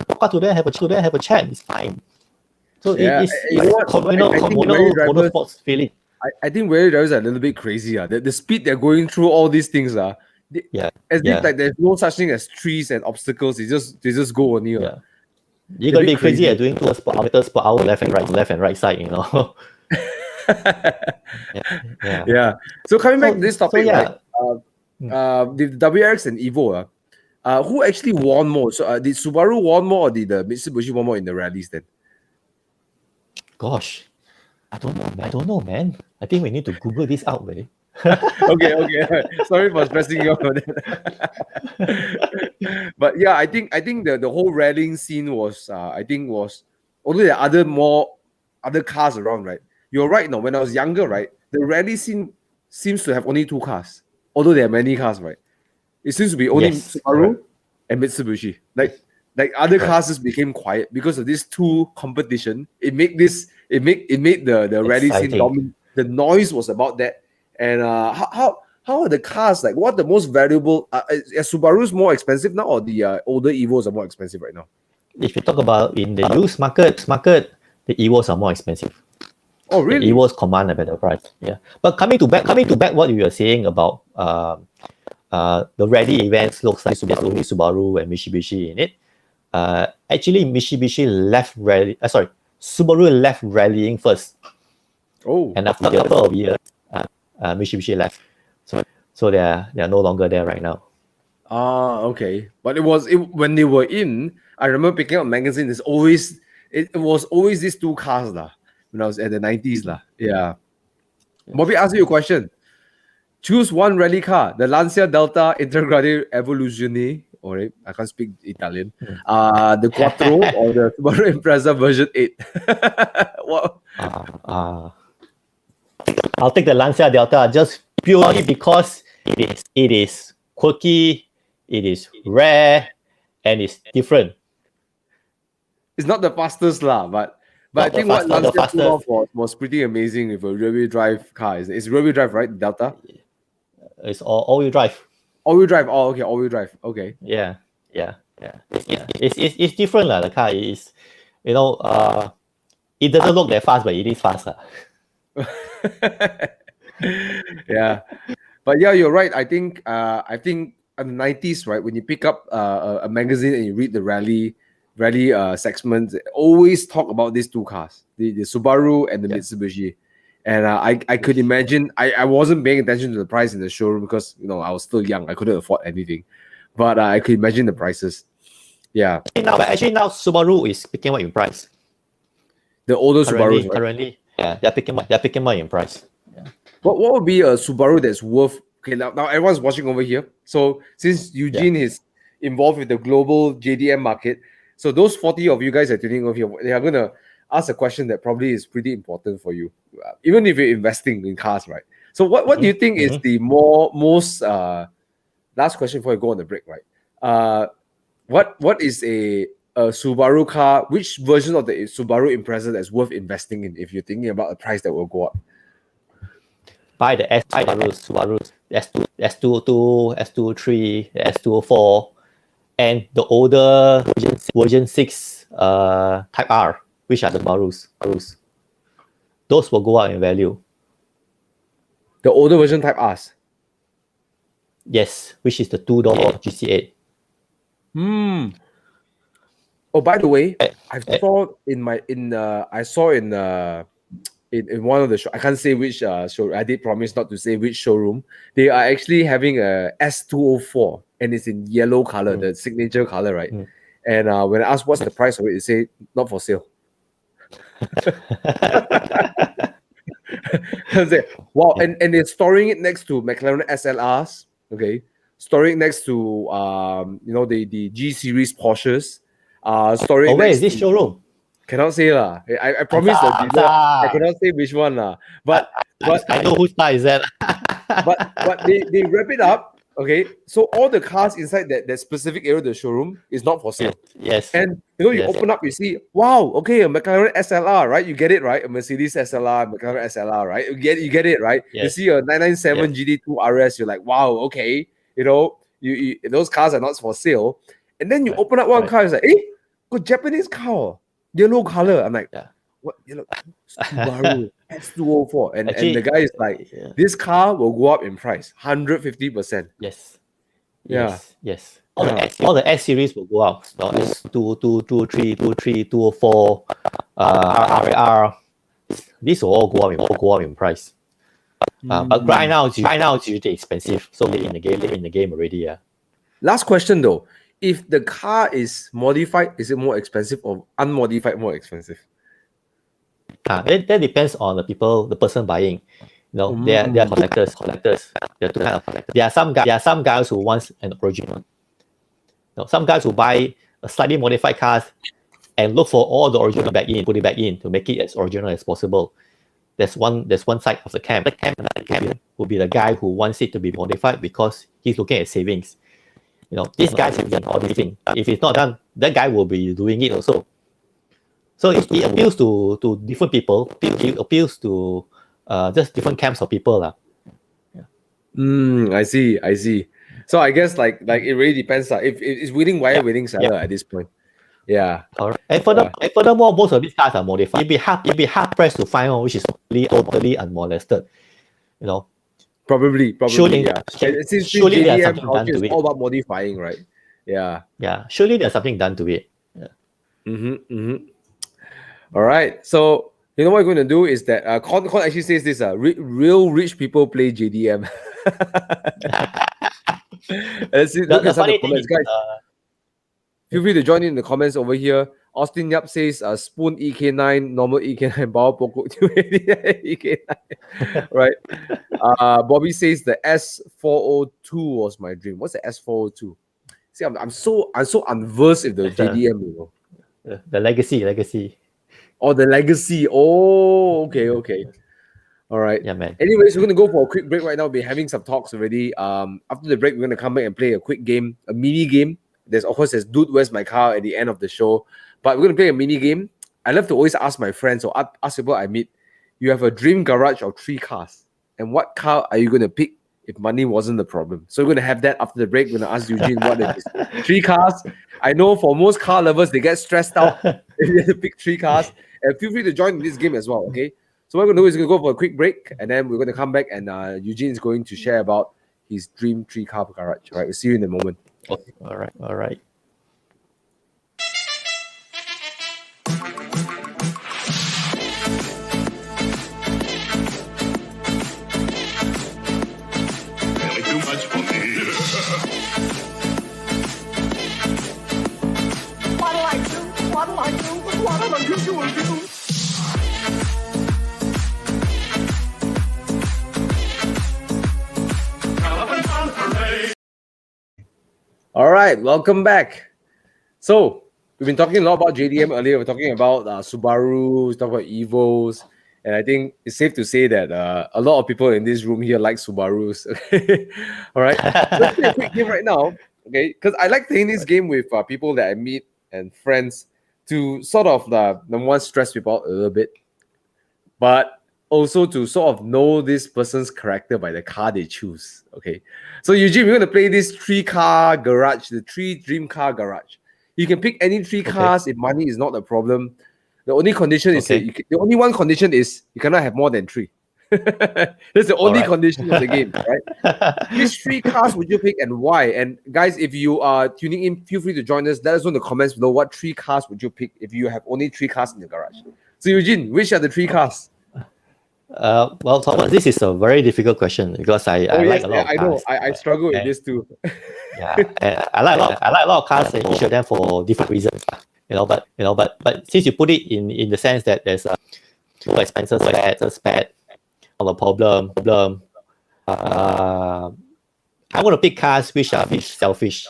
Walk out to them, have a chat. It's fine. So it's communal motorsports feeling. I think rally drivers are a little bit crazy. The speed they're going through all these things. As if like there's no such thing as trees and obstacles. They just go on you. Yeah. You're gonna be crazy at doing 2 kilometers per hour left and right side, Yeah. So coming back to this topic, the WRX and Evo, who actually won more? So did Subaru won more or did the Mitsubishi won more in the rallies then? Gosh, I don't know, man. I think we need to Google this out, man. Okay. Sorry for stressing you out on that. But yeah, I think the whole rallying scene was although there are other cars around, right? You're right. Now, when I was younger, right, the rally scene seems to have only 2 cars, although there are many cars, right? It seems to be only Subaru and Mitsubishi. Like other cars just became quiet because of these 2 competition. It made the rally scene dominant. The noise was about that. And how are the cars, like what the most valuable? Is Subaru's more expensive now, or the older Evos are more expensive right now? If you talk about in the used market, the Evos are more expensive. Oh, really? The Evos command a better price. Yeah. But coming to back what you were saying about the rally events, looks like Subaru and Mitsubishi in it. Actually, Subaru left rallying first. Oh. And after a couple of years, Mitsubishi left. So they are no longer there right now. Okay. But it was when they were in. I remember picking up magazine. It was always these 2 cars lah. When I was at the 90s lah. Yeah. Bobby, ask you a question. Choose one rally car: the Lancia Delta Integrale Evoluzione. Alright, I can't speak Italian. The Quattro or the Subaru Impreza version 8. What? I'll take the Lancia Delta just purely because it is quirky, it is rare, and it's different. It's not the fastest lah, but I think what Lancia pulled off was pretty amazing with a rear-wheel drive car. It's rear-wheel drive, right? Delta? It's all-wheel drive. All-wheel drive. Oh, okay. All-wheel drive. Okay. Yeah. It's different lah. The car is, it doesn't look that fast, but it is fast. Yeah, but yeah, you're right. I think in the 90s, right, when you pick up a magazine and you read the rally segments, they always talk about these 2 cars, the Subaru and the Mitsubishi. And I could imagine, I wasn't paying attention to the price in the showroom because I was still young, I couldn't afford anything, but I could imagine the prices. Yeah. Actually now Subaru is picking up in price. The older Subarus, right? Currently, yeah, they're picking up in price. Yeah. What would be a Subaru that's worth? Okay, now everyone's watching over here. So since Eu Jin is involved with the global JDM market, So those 40 of you guys are tuning over here, they are going to ask a question that probably is pretty important for you, even if you're investing in cars, right? So what do you think is the most last question before we go on the break, right? What is a Subaru car? Which version of the Subaru Impreza that's worth investing in if you're thinking about a price that will go up? Buy the Subaru S22, S23, S204, and the older version 6 Type R, which are the Subarus. Those will go up in value. The older version Type Rs. Yes, which is the 2-door GC8. Oh, by the way, I saw in one of the show. I can't say which show. I did promise not to say which showroom. They are actually having a S204, and it's in yellow color, the signature color, right? And when I asked what's the price of it, they say not for sale. Wow, and they're storing it next to McLaren SLRs. Okay, storing it next to the G series Porsches. Storing. Where is this showroom? Cannot say lah. I promise the dealer. I cannot say which one lah. But I know whose car is that. but they wrap it up. Okay, so all the cars inside that specific area of the showroom is not for sale. Yes. And you open up, you see, wow, okay, a McLaren SLR, right? You get it, right? A Mercedes SLR, McLaren SLR, right? You get it, right? Yes. You see a 997 GT2 RS, you're like, wow, okay, you those cars are not for sale. And then you open up one car, it's like, good Japanese car, yellow color. I'm like, what yellow? Subaru S204, and the guy is like, this car will go up in price 150%. Yes. Yeah. Yes. All the S series will go up. So S2, 223, 23, 204, RR. These will all go up in price. But right now it's usually expensive. So late in the game already. Yeah. Last question though. If the car is modified, is it more expensive or unmodified more expensive? That depends on the person buying. They are collectors. There are two kinds of collectors. There are some guys who want an original. Some guys who buy a slightly modified cars and look for all the original back in, put it back in to make it as original as possible. There's one side of the camp. Another camp will be the guy who wants it to be modified because he's looking at savings. This guy has done all this thing. If it's not done, that guy will be doing it also. So it appeals to different people. It appeals to just different camps of people. I see. So I guess like it really depends. If it's willing buyer, willing seller at this point. Yeah. Correct. And furthermore, most of these cars are modified. You'd be hard pressed to find one which is totally unmolested. Probably. Surely Since surely there's JDM something done to is it. all about modifying, right? Yeah. Yeah. Surely there's something done to it. All right. So you know what we're going to do is that Con actually says this: real rich people play JDM. Let's see. Look at some of the comments, guys. Feel free to join in the comments over here. Austin Yap says Spoon EK9, normal EK9, Bauer Poco EK9. Right. Bobby says the S402 was my dream. What's the S402? See, I'm so unversed in the JDM, The legacy. Oh, the legacy. Oh, okay. All right. Yeah, man. Anyways, we're going to go for a quick break right now. We're having some talks already. After the break, we're going to come back and play a quick game, a mini game. There's Dude, Where's My Car at the end of the show. But we're going to play a mini game. I love to always ask my friends or ask people I meet, you have a dream garage of 3 cars. And what car are you going to pick if money wasn't the problem? So we're going to have that after the break. We're going to ask Eu Jin what it is. 3 cars. I know for most car lovers, they get stressed out if they have to pick 3 cars. And feel free to join in this game as well, okay? So what we're going to do is we're going to go for a quick break, and then we're going to come back, and Eu Jin is going to share about his dream 3-car garage. All right, we'll see you in a moment. Okay. All right. Too much for me. What'll I do? All right, welcome back. So we've been talking a lot about JDM earlier. We're talking about Subaru, we talked about Evos, and I think it's safe to say that a lot of people in this room here like Subarus. All right, let's play a quick game right now. Okay, because I like playing this game with people that I meet and friends to sort of number one, stress people out a little bit, but also to sort of know this person's character by the car they choose. Okay, so Eugene, we're going to play this 3-car garage, the 3 dream car garage. You can pick any 3 cars if money is not a problem. The only condition is that the only one condition is you cannot have more than 3. That's the only condition of the game, right? Which 3 cars would you pick and why? And guys, if you are tuning in, feel free to join us. Let us know in the comments below what 3 cars would you pick if you have only 3 cars in the garage. So Eugene, which are the 3 cars? Well, Thomas, this is a very difficult question because I like a lot of cars. I know. I struggle with this too. Yeah, and I like a lot of cars, and each of them for different reasons. But since you put it in the sense that there's no expenses, spare, all the problem. I want to pick cars which are selfish.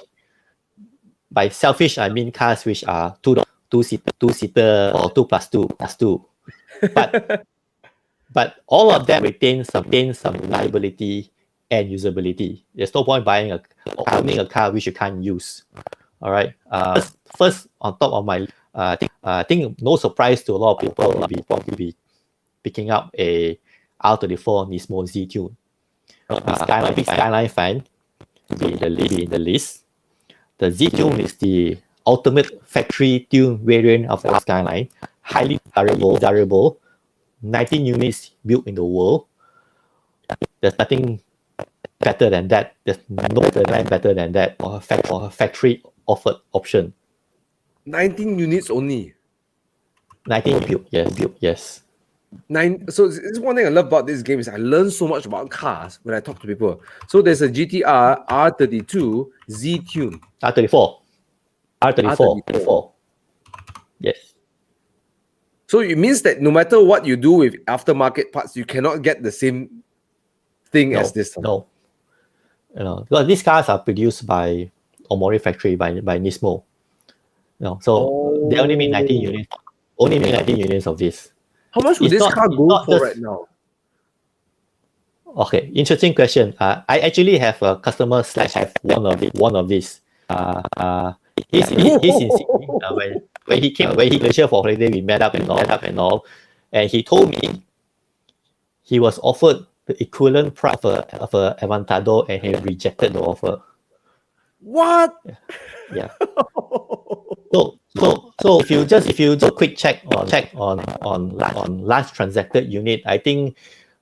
By selfish, I mean cars which are two-seater or 2+2+2. But all of them retain some reliability and usability. There's no point buying owning a car which you can't use. All right. First on top of my, I think no surprise to a lot of people will probably be picking up a R34 Nismo Z Tune. Big Skyline fan be in the list. The Z Tune is the ultimate factory tune variant of the Skyline, highly durable. 19 units built in the world. There's nothing better than that. There's no better than that or a factory offered option. 19 units only. 19 built, yes. So this is one thing I love about this game is I learn so much about cars when I talk to people. So there's a GTR R32 Z Tune. R34. Yes. So it means that no matter what you do with aftermarket parts, you cannot get the same thing as this one. No. Because these cars are produced by Omori factory by Nismo. So they only make 19 units. Only make 19 units of this. How much would this car go for right now? Okay, interesting question. I actually have a customer / have one of these. He's in Sydney. When he came Malaysia for holiday, we met up and all, and he told me he was offered the equivalent price of a Aventador and he rejected the offer. What? Yeah. So if you just quick check on last transacted unit, I think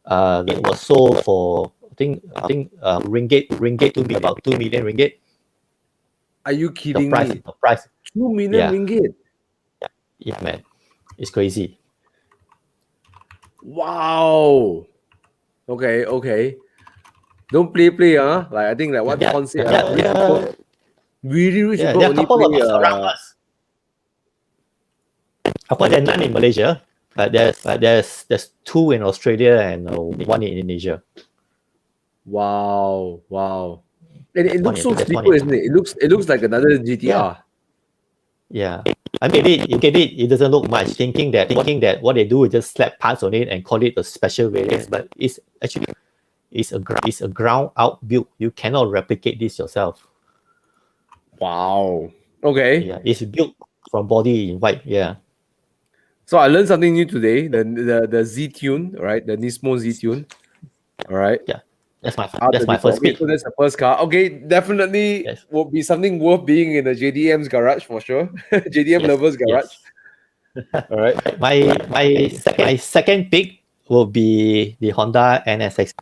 it was sold for I think ringgit to be about 2 million ringgit. Are you kidding me? The price 2 million ringgit. Yeah, man, it's crazy. Wow. Okay. Don't play, Like I think like what Con said. Really rich people there are a couple only of us around us. Apart than none in Malaysia, but there's 2 in Australia and 1 in Indonesia. Wow. And it looks so sleeper, isn't it? It looks like another GTR. Yeah. I mean, it doesn't look much. Thinking that what they do is just slap parts on it and call it a special variant, but it's actually a ground out build. You cannot replicate this yourself. Wow. Okay. Yeah, it's built from body in white. Yeah. So I learned something new today. The Z Tune, right? The Nismo Z Tune. All right. Yeah. That's my first pick. So that's the first car. Okay, definitely will be something worth being in the JDM's garage for sure. JDM lovers garage. All right. My second pick will be the Honda NSX,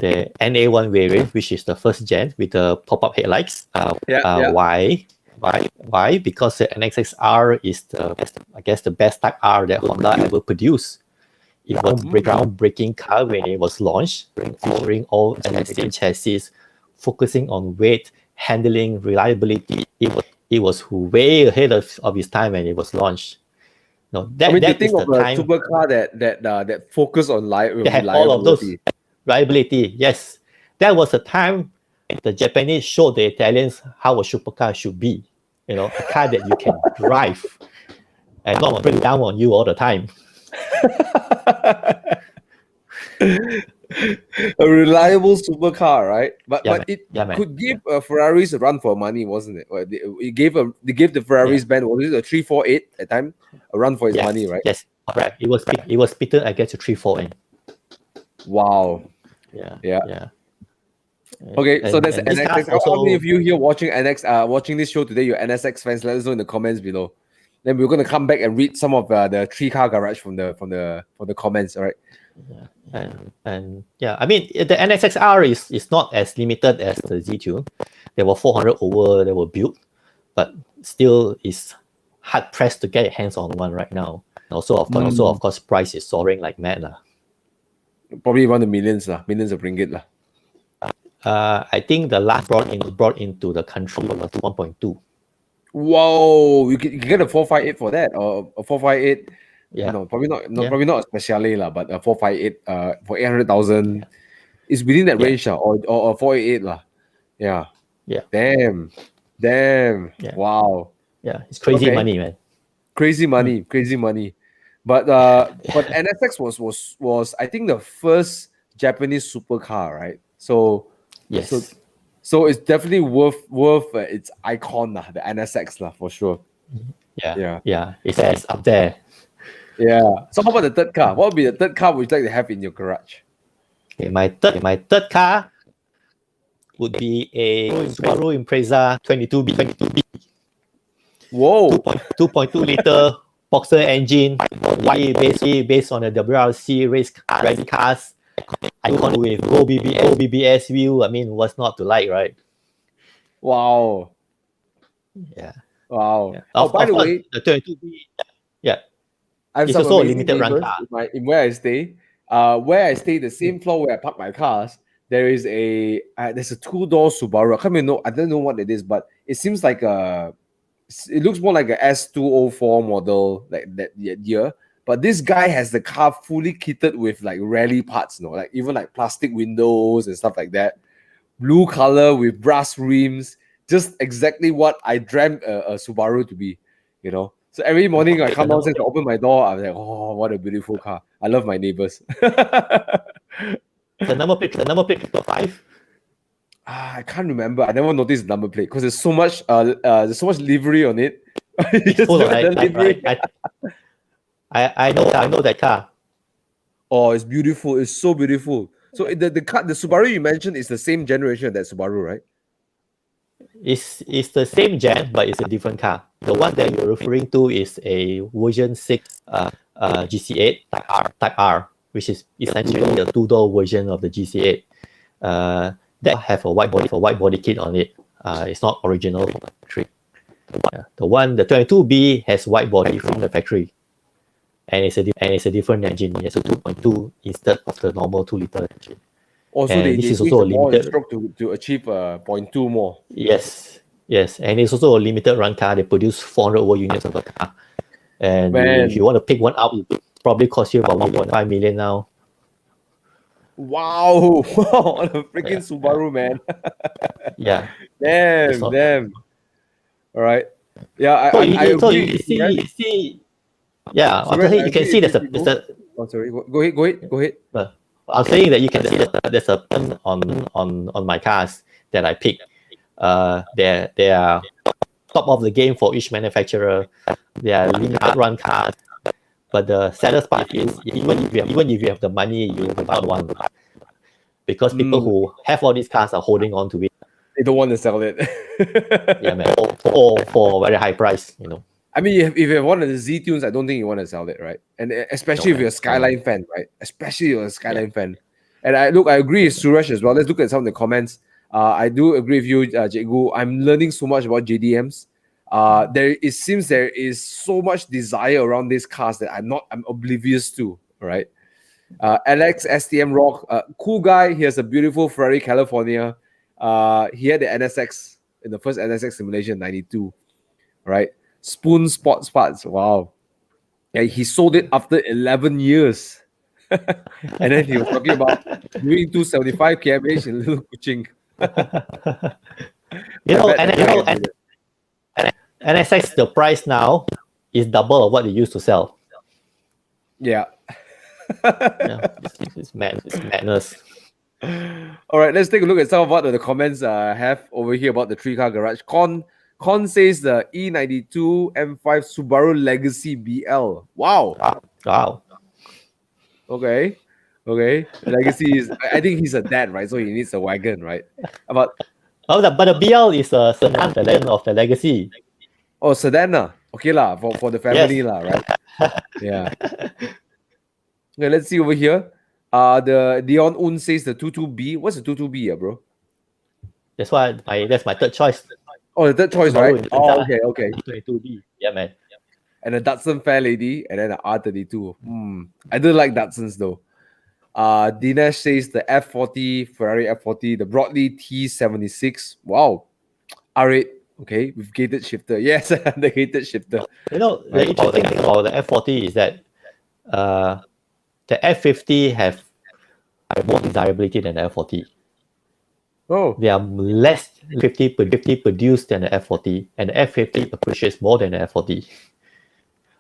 the NA1 variant, which is the first gen with the pop-up headlights. Why? Because the NSX-R is the best Type R that Honda ever produced. It was a groundbreaking car when it was launched, featuring all NSX chassis, focusing on weight, handling, reliability. It was way ahead of its time when it was launched. No, that think of a supercar that focus on reliability. All of those reliability. Yes, that was a time the Japanese showed the Italians how a supercar should be. a car that you can drive and not break down on you all the time. A reliable supercar, right? But Yeah, but man. it Yeah, man. could give Ferraris a run for money, wasn't it? Well, they gave the Ferraris band, was it a 348 at time, a run for its money, right? Yes, correct. It was Peter against a 3-4N. Wow. Yeah. Okay, so that's and these NXX. cars How many also, of you here watching watching this show today? You're NSX fans. Let us know in the comments below. Then we're gonna come back and read some of the 3-car garage from the comments. All right. and I mean the NSXR is not as limited as the Z2. There were 400 over that were built, but still is hard pressed to get your hands on one right now. And also of course price is soaring like mad lah. Probably around the millions of ringgit lah. I think the last brought into the country was 1.2. Whoa, you can get a 458 for that, or a 458. Yeah. No, probably not a speciale lah, but a 458 for 800,000 is within that range lah, or 488 lah. Yeah. Yeah. Damn. Yeah. Wow. Yeah, it's crazy money, man. Crazy money. But NSX was I think the first Japanese supercar, right? So Yes. so it's definitely worth its icon lah, the NSX lah, for sure. Yeah. It's up there. Yeah. So how about the third car? What would be the third car would you like to have in your garage? Okay, my third car would be a Subaru Impreza 22B. Whoa. 2.2 liter boxer engine, based on the WRC race rally cars. Icon with OBBS view. I mean, what's not to like, right? Wow. Yeah. Wow. Yeah. Oh, by the course, way, the 22B. Yeah. I have It's some also a amazing limited run neighbors car. in where I stay. Where I stay, the same floor where I park my cars, there is there's a 2-door Subaru. I don't know what it is, but it seems like it looks more like a S204 model, like that year. But this guy has the car fully kitted with like rally parts, like even like plastic windows and stuff like that. Blue color with brass rims, just exactly what I dreamt a Subaru to be, So every morning I come downstairs to open my door, I'm like, oh, what a beautiful car. I love my neighbors. The number plate 5. I can't remember. I never noticed the number plate because there's so much livery on it. I know that car. Oh, it's beautiful. It's so beautiful. So the Subaru you mentioned is the same generation of that Subaru, right? It's the same gen, but it's a different car. The one that you're referring to is a version 6 GC8 Type R, which is essentially a 2-door version of the GC8. That have a white body kit on it. It's not original from the factory. The 22B has white body from the factory, and it's a different engine. It's a 2.2 instead of the normal 2-liter engine. Also, and this is also a limited stroke to achieve 0.2 more. Yes, and it's also a limited run car. They produce 400 over units of the car, and if you want to pick one up, it probably cost you about 1.5 million now. Wow, what a freaking Subaru, man. Yeah. Damn. All right. Yeah, So I agree. you see. Yeah, you can see there's a. Oh, sorry. Go ahead. I'm saying that you can see that there's a pattern on my cars that I pick. They are top of the game for each manufacturer. They are limited run cars. But the saddest part is even if you have the money, you will buy one, because people who have all these cars are holding on to it. They don't want to sell it. Yeah, man. For a very high price, I mean, if you have one of the Z tunes, I don't think you want to sell it, right? And especially if you're a Skyline fan, right? Especially if you're a Skyline fan. And I agree with Suresh as well. Let's look at some of the comments. I do agree with you, Jegu. I'm learning so much about JDMs. It seems there is so much desire around these cars that I'm oblivious to, right? Alex STM Rock, cool guy. He has a beautiful Ferrari California. He had the NSX in the first NSX simulation, 92, right? Spoon Sports Parts. Wow. Yeah, he sold it after 11 years. And then he was talking about doing 275 km in Little Kuching. NSX, the price now is double of what it used to sell. Yeah. Yeah, it's madness. All right, let's take a look at some of what the comments have over here about the 3-car garage. Con says the E92 M5 Subaru Legacy BL. Wow. Wow. Okay. Legacy is, I think he's a dad, right? So he needs a wagon, right? But But the BL is a sedan, the legend of the Legacy. oh, sedan lah. Okay lah, for the family lah, right? Yeah. Okay, let's see over here. The Dion Un says the 22B. What's the 22B, bro? That's my third choice. Oh, the third choice, right? Subaru Oh, okay. 22B. Yeah, man. And a Datsun Fairlady, and then the R32. I do like Datsuns though. Dinesh says the F40, Ferrari F40, the Broadly T76. Wow. R8, okay, with gated shifter. Yes, the gated shifter. You know, the interesting thing about the F40 is that the F50 have more desirability than the F40. Oh, They are less 50 produced than the F40, and the F50 appreciates more than the F40.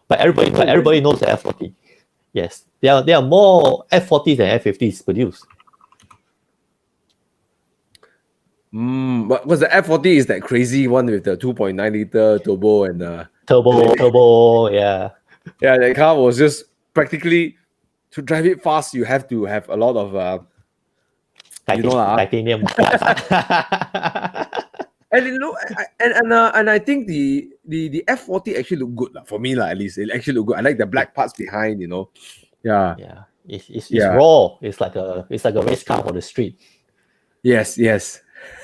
But everybody knows the F40. Yes, there are more F40s than F50s produced. but was the F40 is that crazy one with the 2.9 liter turbo and Turbo, yeah. yeah, that car was just practically to drive it fast. You have to have a lot of Titanium. And it look, and I think the F40 actually look good for me at least. It actually look good. I like the black parts behind. Yeah. Yeah, it's raw. It's like a race car on the street. Yes.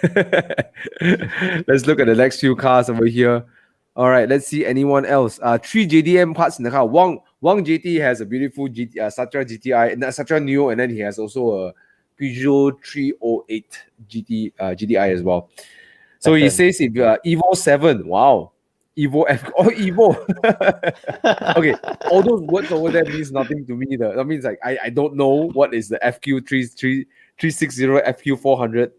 Let's look at the next few cars over here. All right, let's see anyone else. 3 JDM parts in the car. Wang JT has a beautiful Satra GTI and Satra Neo, and then he has also a Peugeot 308 GTI as well. So he says if Evo 7, wow, Evo F, Evo. Okay, all those words over there means nothing to me. That means like I don't know what is the FQ 360 FQ 400.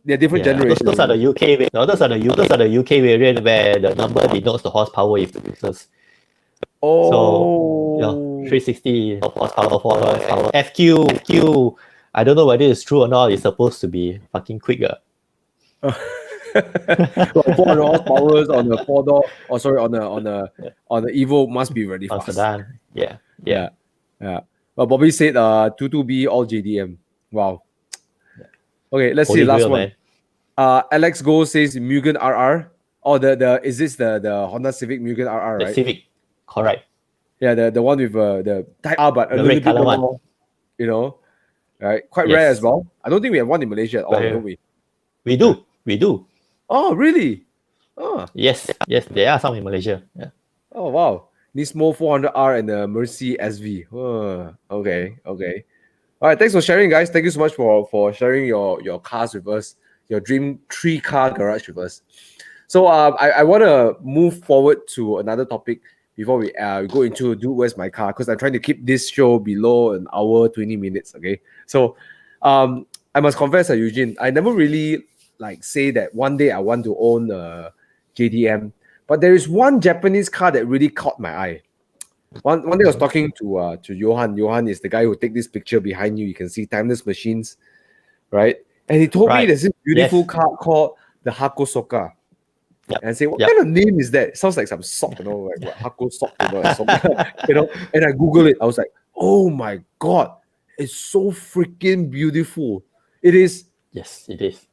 They're different generations. Those are the UK. Those are the UK variant where the number denotes the horsepower it produces. Oh, So 360 horsepower for FQ. I don't know whether it's true or not. It's supposed to be fucking quicker. 400 horsepower on the 4-door. Oh, sorry, on the Evo must be really fast. Sedan. Yeah. But Bobby said 22B all JDM. Wow. Okay, let's see the last one. Alex Go says Mugen RR. Oh, is this the Honda Civic Mugen RR, right? The Civic, correct. Yeah, the one with the Type R, but a The little red bit colour more, right? Quite Yes. rare as well. I don't think we have one in Malaysia at all, Rare. don't we? We do. Oh, really? Oh, Yes, there are some in Malaysia. Yeah. oh wow. Nismo 400R and the Mercy SV. Oh, okay. All right, thanks for sharing, guys. Thank you so much for sharing your cars with us, your dream 3-car garage with us. So I want to move forward to another topic before we go into do where's my car, because I'm trying to keep this show below an hour 20 minutes. Okay, so I must confess, Eu Jin, I never really say that one day I want to own a JDM, but there is one Japanese car that really caught my eye. One day I was talking to Johan. Johan is the guy who take this picture behind you. You can see timeless machines, right? And he told me there's this beautiful car called the Hakosoka. Yep. And I say, what kind of name is that? It sounds like some sock, like what, Hako sock, And I Google it. I was like, oh my god, it's so freaking beautiful. It is. Yes, it is.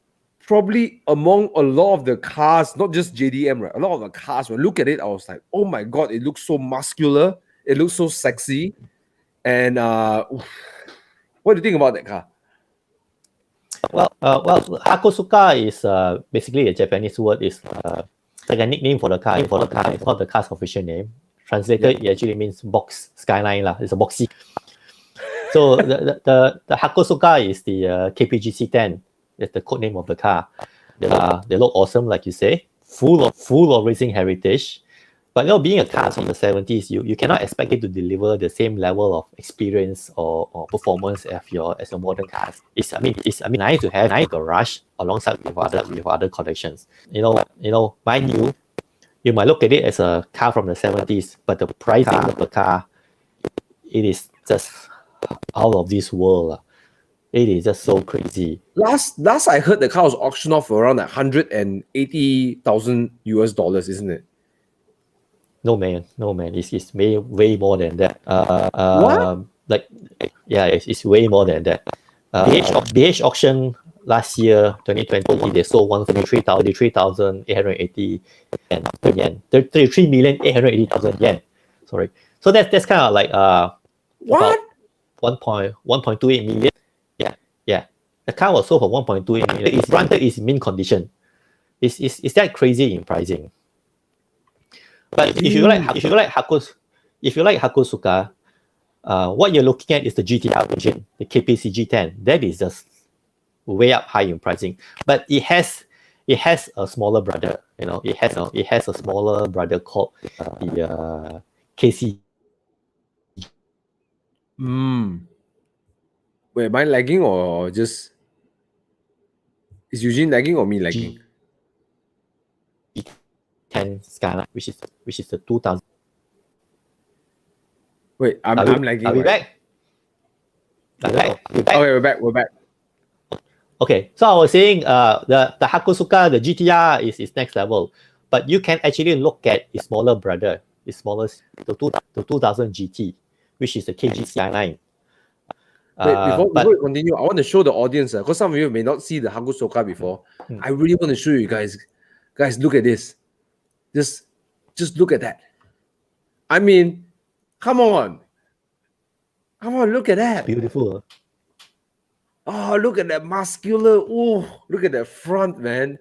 Probably among a lot of the cars, not just JDM, right? A lot of the cars, when I look at it, I was like, oh my god, it looks so muscular. It looks so sexy. And what do you think about that car? Well, Hakosuka is basically a Japanese word. It's like a nickname for the car. It's not the car's official name. Translated, it actually means box skyline. It's a boxy. So the Hakosuka is the KPG C10. That's the code name of the car. They look awesome, like you say, full of racing heritage. But being a car from the 70s, you cannot expect it to deliver the same level of experience or performance as your modern cars. It's nice to have a garage alongside with other collections. Mind you, you might look at it as a car from the 70s, but the pricing of the car, it is just out of this world. It is just so crazy. Last I heard, the car was auctioned off for around like $180,000 US, isn't it? No man. It's way more than that. What? Like, yeah, it's way more than that. BH auction last year, 2020, they sold 133,880 yen. 33,880,000 yen. Sorry. So that's kind of like What? about 1.28 million. Yeah. The car was sold for 1.28 million. It's granted it's in mint condition. Is that crazy in pricing? But if you like Hakosuka, what you're looking at is the GTR engine, the KPC G10. That is just way up high in pricing. But it has a smaller brother. It has a smaller brother called the KC. Wait, am I lagging or just is Eugene lagging or me lagging? 10 Skyline, which is the 2000. Wait, I'm lagging. Are we right? back? Okay, we're back. Okay, so I was saying the Hakosuka, the GTR is next level, but you can actually look at its smaller brother, the 2000 GT, which is the KG Skyline. Wait, before we continue, I want to show the audience, because some of you may not see the Hakosuka before. I really want to show you guys. Guys, look at this. Just look at that. I mean, come on, look at that. Beautiful. Oh, look at that muscular. Oh, look at that front, man.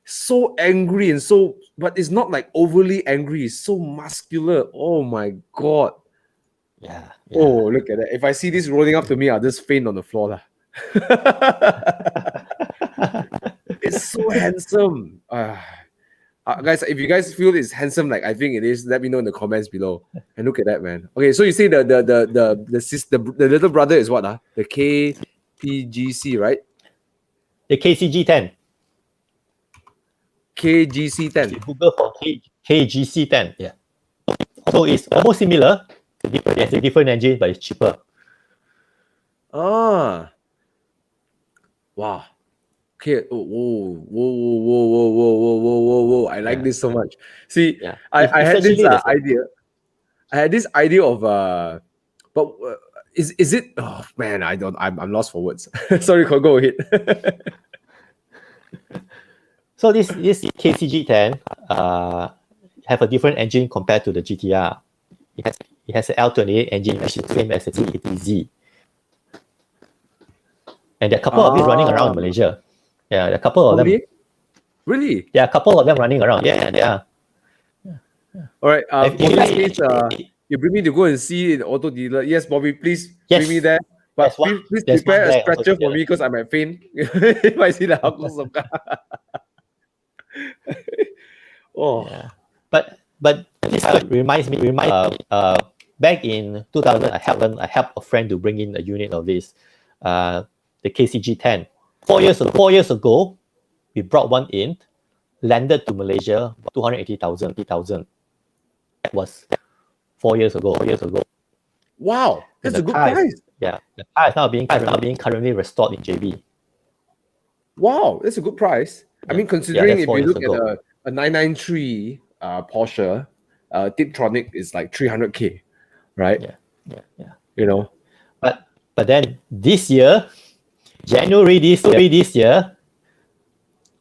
So angry and but it's not like overly angry. It's so muscular. Oh my God. Yeah. Oh, look at that. If I see this rolling up to me, I'll just faint on the floor. Lah. It's so handsome. Guys, if you guys feel it's handsome like I think it is, let me know in the comments below. And look at that, man. Okay, so you say the little brother is what? The KPGC, right? The KCG10. KGC10. Google for KGC10. Yeah. So it's almost similar. It's a different engine, but it's cheaper. Wow. Okay. Whoa. I like this so much. See, I had this idea. I had this idea of but is it? Oh man, I'm lost for words. Sorry, go ahead. So this KCG10 have a different engine compared to the GTR. It has an L28 engine, which is the same as the T80Z. And there are a couple of it running around Malaysia. Yeah, there are a couple of them. Really? There are a couple of them running around. Yeah, they are. All right. In this case, you bring me to go and see in auto dealer. Yes, Bobby, please bring me there. But please prepare a stretcher for me because I might faint if I see the Hakosuka. Yeah. But this reminds me. Back in 2000, I helped a friend to bring in a unit of this, the KCG10. 4 years ago, we brought one in, landed to Malaysia, 280,000. That was 4 years ago. Wow, that's a good price. Yeah, the car is now being currently restored in JB. Wow, that's a good price. I mean, considering if you look at a 993 Porsche, Tiptronic is like 300K, right? Yeah. You know, but then this year, January this year,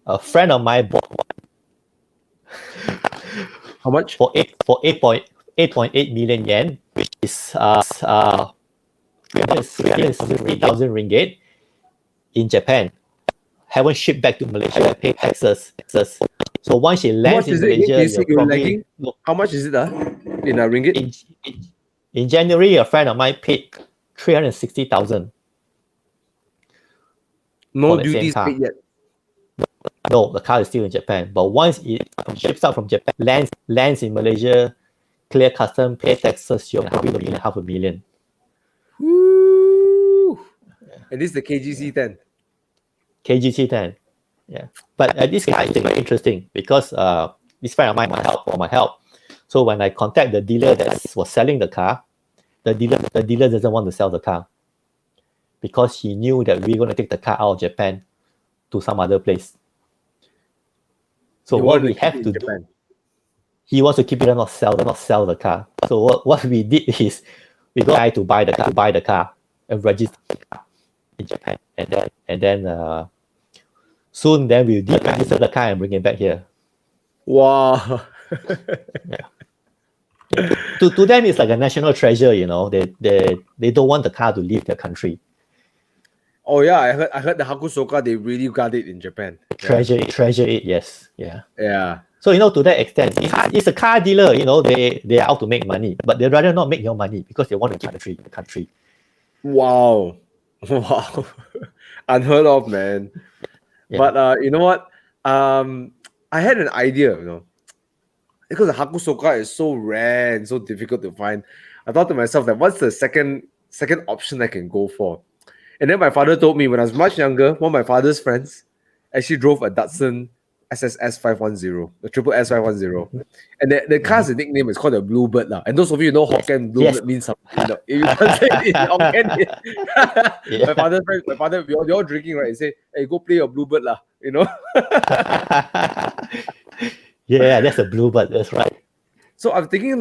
a friend of mine bought one. How much? For 8.8 million yen, which is 360,000 ringgit in Japan. Haven't shipped back to Malaysia, pay taxes. So once she lands in Malaysia, how much is it in a ringgit? In January, a friend of mine paid 360,000. No duties paid yet. No, the car is still in Japan. But once it ships out from Japan, lands in Malaysia, clear custom, pay taxes, you're probably looking at $500,000. Woo! And this is the KGC10. KGC10. Yeah. But this car is very interesting because this friend of mine for my help. So when I contact the dealer that was selling the car, the dealer doesn't want to sell the car because he knew that we're going to take the car out of Japan to some other place. So what we have to do, he wants to keep it and not sell the car. So what we did is we got to buy the car and register the car in Japan, and then soon then we'll register the car and bring it back here. Wow. To them, it's like a national treasure. You know, they don't want the car to leave their country. Oh yeah, I heard the Hakusoka, they really got it in Japan. Treasure it. Yes, yeah. Yeah. So to that extent, it's a car dealer. They are out to make money, but they rather not make your money because they want to keep the country. Wow. Wow. Unheard of, man. Yeah. But you know what? I had an idea, because the Hakusoka is so rare and so difficult to find. I thought to myself that what's the second option I can go for? And then my father told me when I was much younger, one of my father's friends actually drove a Datsun SSS 510, the triple S 510. And the car's nickname is called the Bluebird. And those of you know Hokkien, Bluebird means something. If you translate it in Hokkien, my father, we're all drinking, right? He say, hey, go play your Bluebird. Yeah, that's a Bluebird, that's right. So I'm thinking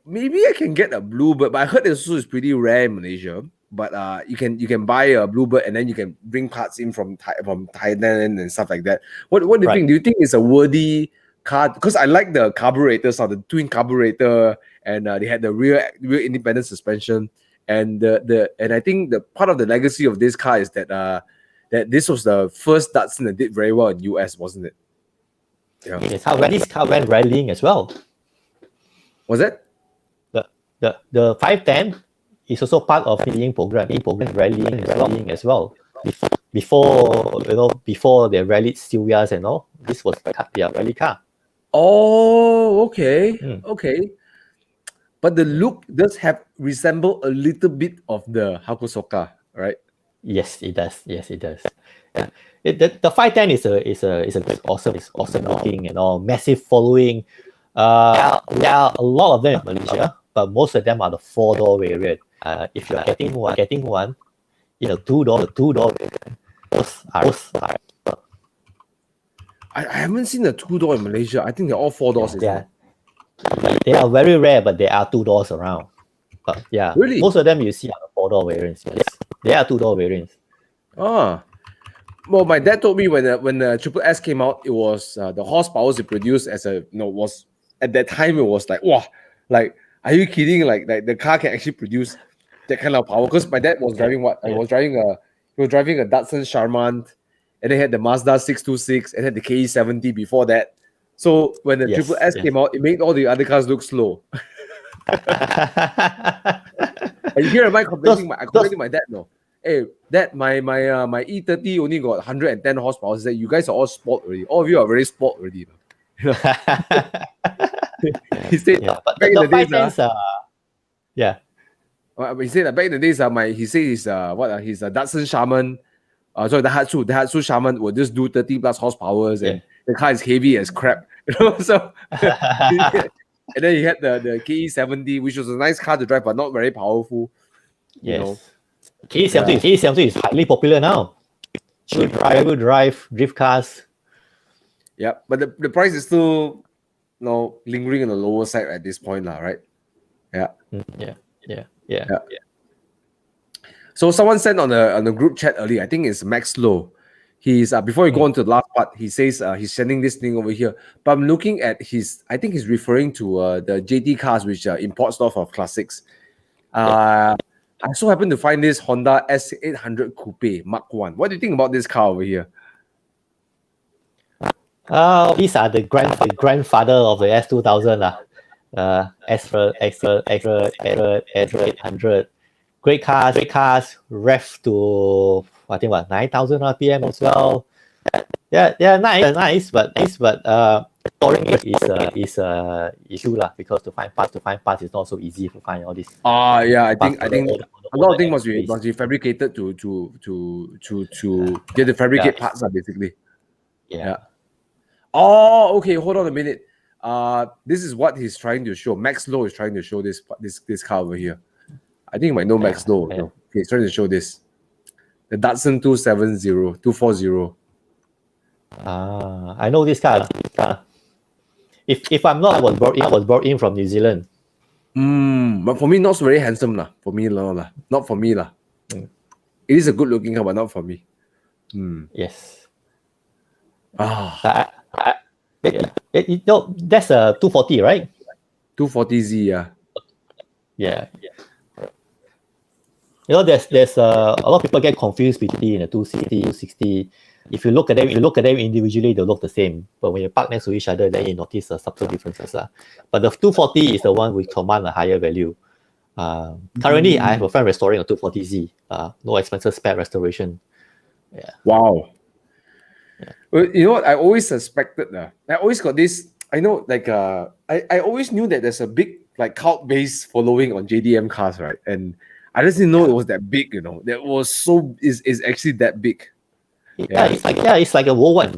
maybe I can get a Bluebird, but I heard this is pretty rare in Malaysia. But you can buy a Bluebird and then you can bring parts in from Thailand and stuff like that. What do you think? Do you think it's a worthy car? Because I like the carburetors, the twin carburetor, and they had the rear independent suspension. And and I think the part of the legacy of this car is that this was the first Datsun that did very well in US, wasn't it? Yeah. Yes, this car went rallying as well. Was it? The 510 is also part of the program rallying as well. Before they rallied Silvias and all, this was their rally car. Oh, okay. Okay. But the look does resemble a little bit of the Hakusoka, right? Yes, it does. Yeah. The 510 is a awesome looking and all, massive following. There are a lot of them in Malaysia, but most of them are the 4-door variant. If you're getting one in a 2-door variant, those are I haven't seen a 2-door in Malaysia. I think they're all 4 doors. They are very rare, but there are 2 doors around. But yeah, really? Most of them you see are the 4-door variants. Yes, they are 2-door variants. Well, my dad told me when the Triple S came out, it was the horsepower it produced was at that time it was like, wow, like, are you kidding? Like the car can actually produce that kind of power. Because my dad was driving he was driving a Datsun Charmant, and they had the Mazda 626 and had the KE70 before that. So when the Triple S came out, it made all the other cars look slow. And here am I complaining my dad, no. Hey, Dad, my E30 only got 110 horsepower. That you guys are all spoiled already. All of you are very spoiled already. He said back in the days, he said that back in the days, his Datsun Shaman, the Daihatsu Shaman will just do 30 plus horsepower, and the car is heavy as crap. So and then he had the KE70, which was a nice car to drive, but not very powerful. KE70 is highly popular now. Drive drift cars. Yeah, but the price is still lingering on the lower side at this point, right? Yeah. Yeah. So someone sent on the group chat earlier, I think it's Max Low. He's before we go on to the last part, he says he's sending this thing over here. But I'm looking at I think he's referring to the JT cars, which are import stuff of classics. I so happen to find this Honda S800 Coupe Mark 1. What do you think about this car over here? These are the grandfather of the S2000 800. Great cars, ref to I think 9,000 RPM as well. Yeah, they're nice, but storing is a issue because to find parts is not so easy to find all this. I think a lot of things must be fabricated to get the fabricate parts basically. Yeah. Oh, okay. Hold on a minute. This is what he's trying to show. Max Low is trying to show this car over here. I think you might know Max Low. yeah. No. Okay, he's trying to show this. The Datsun 240. I know this car. If I'm not, I was brought in from New Zealand. But for me, not very handsome lah. For me, lah. Not for me lah. It is a good looking car, but not for me. Yes. Ah, That's a 240, right? 240Z, yeah. Yeah. There's a lot of people get confused between the 260, 260. If you look at them individually, they look the same. But when you park next to each other, then you notice the subtle differences. But the 240 is the one which command a higher value. Currently, I have a friend restoring a 240Z. No expensive spare restoration. Yeah. Wow. Well, you know what? I always suspected. I always got this. I know, like, I always knew that there's a big, like, cult base following on JDM cars, right? And I just didn't know it was that big. That was is actually that big. Yeah, it's like a worldwide,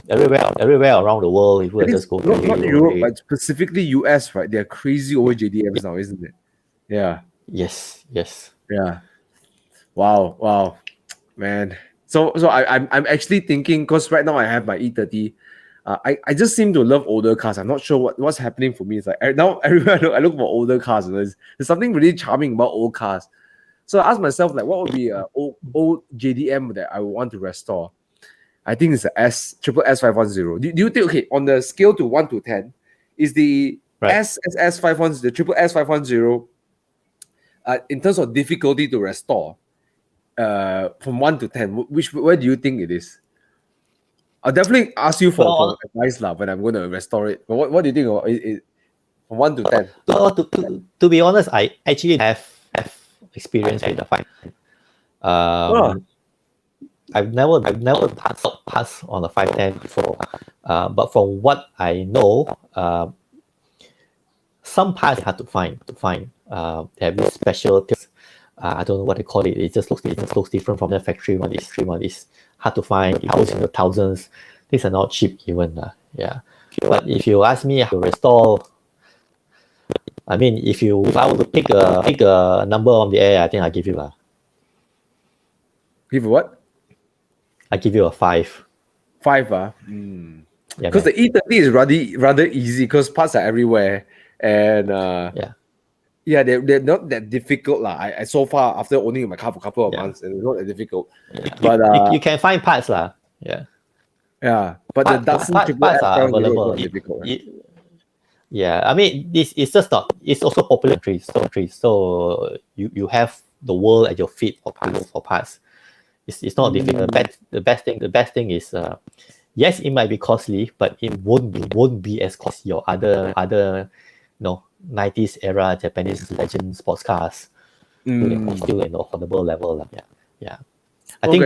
everywhere around the world. If we just go to not Europe, but specifically US, right? They're crazy over JDMs now, isn't it? Yeah. Yes. Yeah. Wow, man. So I'm actually thinking, because right now I have my E30. I just seem to love older cars. I'm not sure what's happening for me. It's like now everywhere I look for older cars. There's something really charming about old cars. So I asked myself, like, what would be an old JDM that I would want to restore? I think it's the triple S510. Do you think, okay, on the scale to 1 to 10, is the SSS510, the triple S510, in terms of difficulty to restore, from 1 to 10, where do you think it is? I'll definitely ask you for advice when I'm going to restore it. But what do you think about it from 1 to 10? To be honest, I actually have experience with the fine. I've never passed on a 510 before. But from what I know, some parts hard to find. They have this special tips. I don't know what they call it. It just looks different from the factory one. Is hard to find. It goes in the thousands. These are not cheap even. Yeah. But if you ask me how to restore, I mean, if I were to pick a number on the air, I think I'll give you Give you what? I give you a 5. 5, Yeah, because the E30 is rather easy because parts are everywhere, and they're not that difficult I so far, after owning my car for a couple of months, and it's not that difficult. But you can find parts Yeah. But the Datsun parts are available. is difficult. Right? Yeah, I mean, it's just not. It's also popular countries. So you have the world at your feet for parts. It's not difficult. The best thing is, yes, it might be costly, but it won't be as costly your other 90s era Japanese legend sports cars. Still an affordable level. Yeah. I think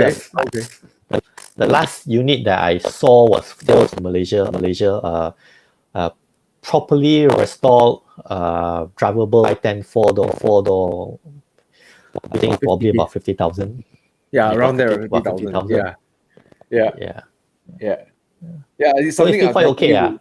the last unit that I saw was in Malaysia. Properly restored, drivable 510 4-door. I think probably about 50,000. Yeah, around there, 50,000. Yeah. It's something so quite okay.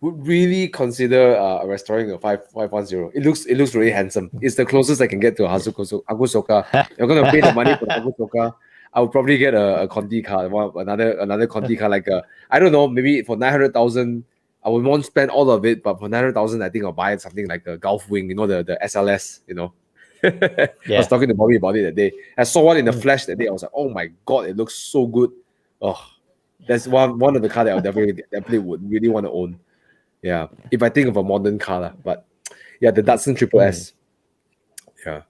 Would really consider restoring a 510. It looks really handsome. It's the closest I can get to a Hakusoka. You're gonna pay the money for the Hakusoka. I would probably get a Conti car, another Conti car, like I don't know, maybe for 900,000. I would won't spend all of it, but for 900,000, I think I'll buy something like a Gulf Wing, the SLS, I was talking to Bobby about it that day. I saw one in the flesh that day. I was like, oh my God, it looks so good. Oh, that's one of the cars that I definitely would really want to own. Yeah, if I think of a modern car. But yeah, the Datsun Triple S. Yeah.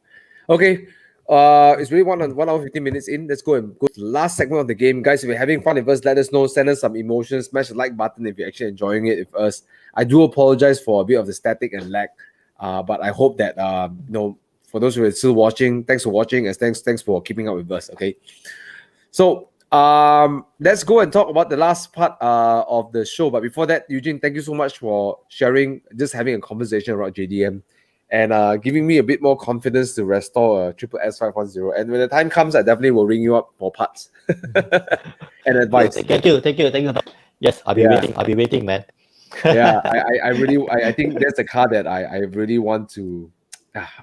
Okay. It's really 1 hour 15 minutes in. Let's go to the last segment of the game. Guys, if you're having fun with us, let us know. Send us some emotions. Smash the like button if you're actually enjoying it with us. I do apologize for a bit of the static and lag. But I hope that for those who are still watching, thanks for watching, and thanks for keeping up with us. Okay. So let's go and talk about the last part of the show. But before that, Eu Jin, thank you so much for sharing, just having a conversation about JDM. And giving me a bit more confidence to restore a triple S510. And when the time comes, I definitely will ring you up for parts. and advice. Thank you. Yes, I'll be Yeah. waiting. I'll be waiting, man. Yeah, I think that's a car that I really want to.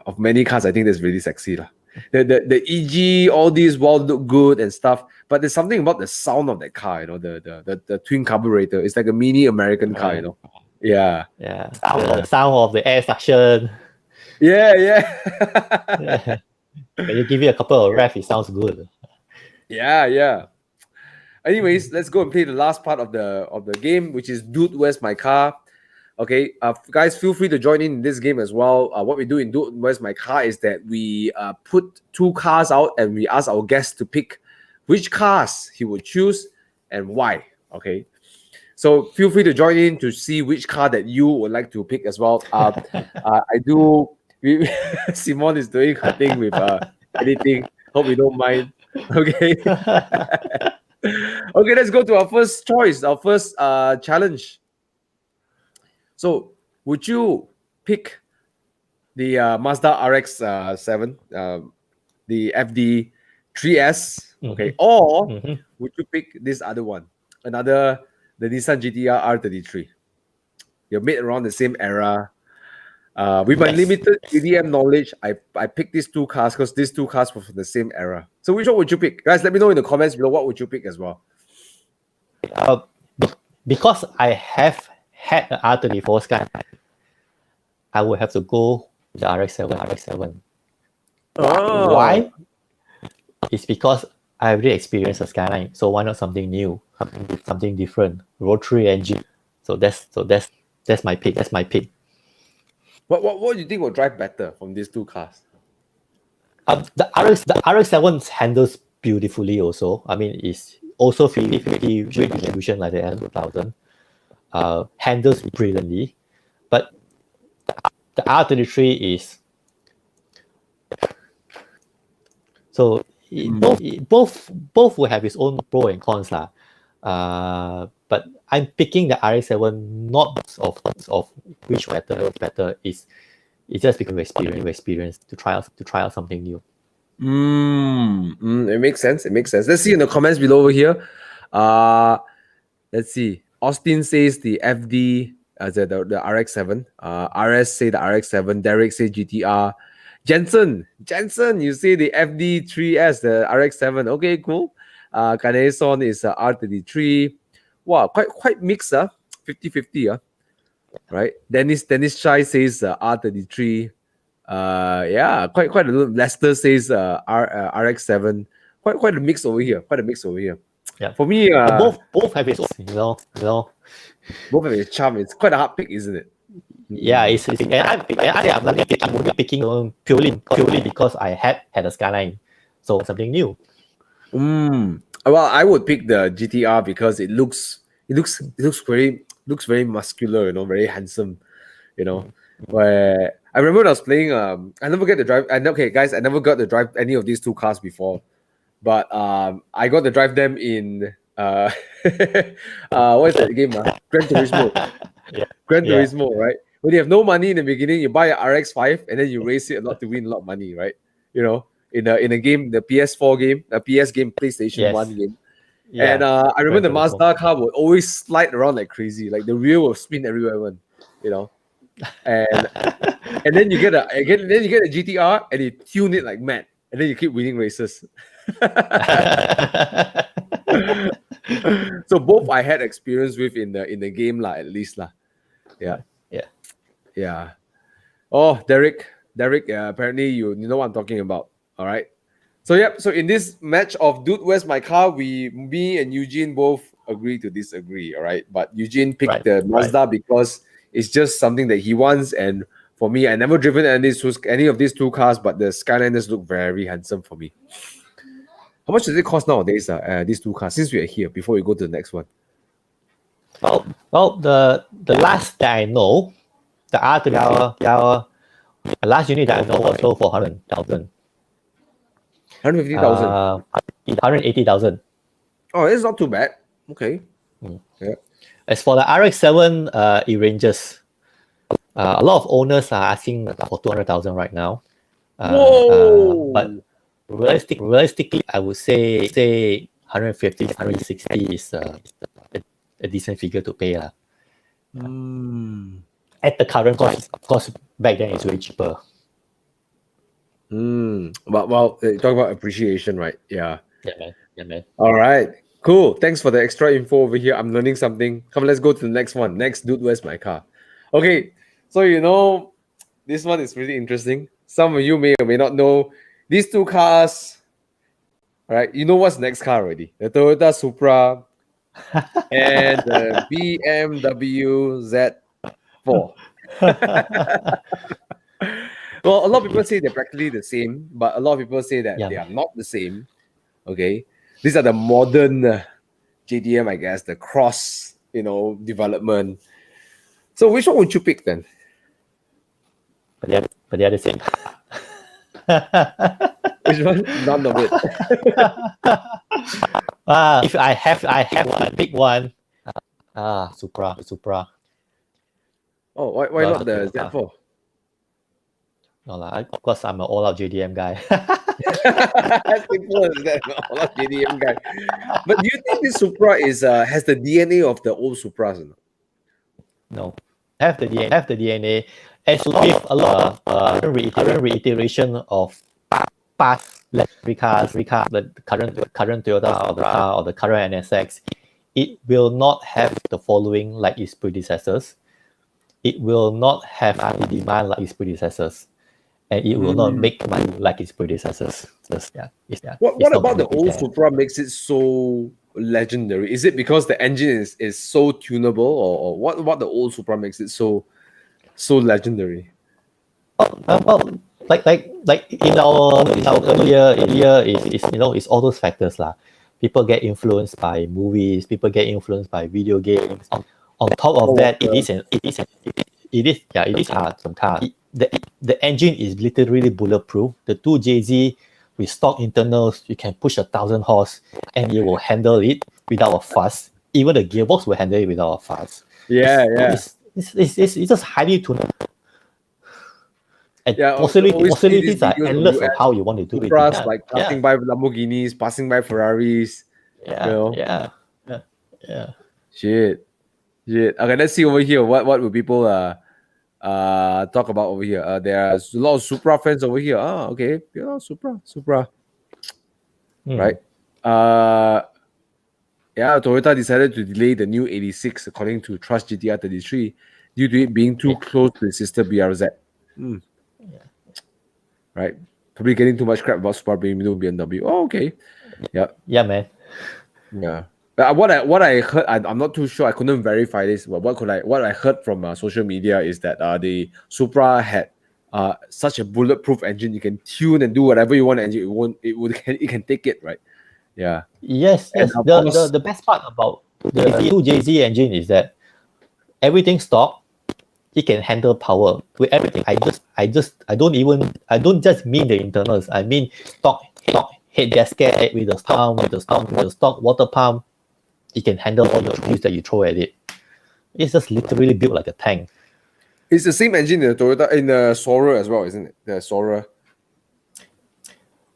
Of many cars, I think that's really sexy lah. The EG, all these will look good and stuff, but there's something about the sound of that car. You know, the twin carburetor. It's like a mini American car. You know. Yeah. Yeah, the sound of the air suction. Yeah. When you give it a couple of revs, it sounds good. Yeah. Anyways, let's go and play the last part of the game, which is Dude, Where's My Car? Okay, guys, feel free to join in this game as well. What we do in Dude, Where's My Car is that we put two cars out and we ask our guests to pick which cars he would choose and why. Okay, so feel free to join in to see which car that you would like to pick as well. I do. Simon is doing her thing with editing. Hope you don't mind. Okay. Okay, let's go to our first choice, our first challenge. So, would you pick the Mazda RX 7, the FD 3S, okay, or would you pick this other one, the Nissan GTR R33? You're made around the same era. With my limited JDM knowledge, I picked these two cars because these two cars were from the same era. So which one would you pick? Guys, let me know in the comments below what would you pick as well. Because I have had the R34 Skyline, I would have to go with the RX-7. Oh. Why? It's because I already experienced a Skyline, so why not something new, something different, rotary engine. So that's my pick. That's my pick. What do you think will drive better from these two cars? The RX-7 handles beautifully also. I mean, it's also 50/50 weight distribution like the L2000. Handles brilliantly. But the R33 is... So both will have its own pro and cons lah. But I'm picking the RX-7 not of which better is just because of experience to try out something new. It makes sense. Let's see in the comments below over here. Let's see. Austin says the FD, the RX-7. RS say the RX-7. Derek say GTR. Jensen, you say the FD3S, the RX-7. Okay, cool. Kaneson is R33. Wow, quite mixed, 50-50, right? Dennis Chai says R33. Yeah, quite a little. Lester says RX-7. Quite a mix over here. Yeah. For me, both have its own, you know. both have its charm. It's quite a hard pick, isn't it? Yeah, I'm only picking purely because I had a Skyline, so something new. Well, I would pick the GTR because it looks very muscular, you know, very handsome, you know. Where I remember when I was playing, I never get to drive. I never got to drive any of these two cars before, but I got to drive them in what is that game? Gran Turismo. Gran Turismo, right? When you have no money in the beginning, you buy an RX-5 and then you race it a lot to win a lot of money, right? You know, in a game, the PS4 game, a PS game, PlayStation 1 game. Yeah. And I remember the Mazda car would always slide around like crazy, like the wheel will spin everywhere, you know. And then you get a GTR and you tune it like mad, and then you keep winning races. So both I had experience with in the game lah, at least lah. Yeah. Oh, Derek, apparently you know what I'm talking about. All right. So in this match of Dude, Where's My Car, me and Eu Jin both agree to disagree. All right, but Eu Jin picked the Mazda because it's just something that he wants, and for me, I never driven any of these two cars, but the Skyliners look very handsome for me. How much does it cost nowadays? These two cars, since we are here, before we go to the next one. Well, the last that I know, the R34, the last unit that I know was sold for 100,000. 150,000. 180,000. Oh, it's not too bad. Okay. Yeah. As for the RX-7, it ranges. A lot of owners are asking for 200,000 right now. Whoa! But realistically, I would say 150, 160 is a decent figure to pay. At the current cost, of course, back then it's way cheaper. But well, talk about appreciation, right? Yeah. Yeah, man. All right. Cool. Thanks for the extra info over here. I'm learning something. Come, let's go to the next one. Next, dude, where's my car? Okay. So, this one is really interesting. Some of you may or may not know these two cars. Right? You know what's the next car already? The Toyota Supra and the BMW Z4. Well, a lot of people say they're practically the same, but a lot of people say that they are not the same. Okay. These are the modern JDM, I guess, the cross, development. So which one would you pick then? But they are the same. Which one? None of it. If I have one, pick one. Supra. Oh, why not the Z4? No, of course, I'm an all-out JDM guy. Simple as that. All-out JDM guy. But do you think this Supra has the DNA of the old Supras? Or not? No, have the DNA. As with a lot of reiteration of past electric cars, the current Toyota or the current NSX, it will not have the following like its predecessors. It will not have the demand like its predecessors. And it will not make money like its predecessors. What about the old Supra makes it so legendary? Is it because the engine is so tunable, or what about the old Supra makes it so legendary? Well, like in our earlier it's all those factors lah. People get influenced by movies. People get influenced by video games. On top of that, it is some car. The engine is literally bulletproof. The 2JZ with stock internals, you can push 1,000 horse and it will handle it without a fuss. Even the gearbox will handle it without a fuss. It's just highly tuned. And possibilities are endless of how you want to do it. Like passing by Lamborghinis, passing by Ferraris. Yeah. Shit. Okay, let's see over here. What will people talk about over here? There's a lot of Supra fans over here. Okay. Yeah, Supra. Right. Toyota decided to delay the new 86 according to Trust GTR 33 due to it being too close to the sister BRZ. Right. Probably getting too much crap about Supra being new BMW. Oh, okay. Yeah, man. Yeah. What I heard, I'm not too sure. I couldn't verify this. But what I heard from social media is that the Supra had such a bulletproof engine. You can tune and do whatever you want. It can take it, right? Yeah. Yes. The best part about the 2JZ engine is that everything stock. It can handle power with everything. I don't just mean the internals. I mean stock head gasket with the stock water pump. It can handle all the fuels that you throw at it. It's just literally built like a tank. It's the same engine in the Toyota, in the Sora as well, isn't it? The Sora.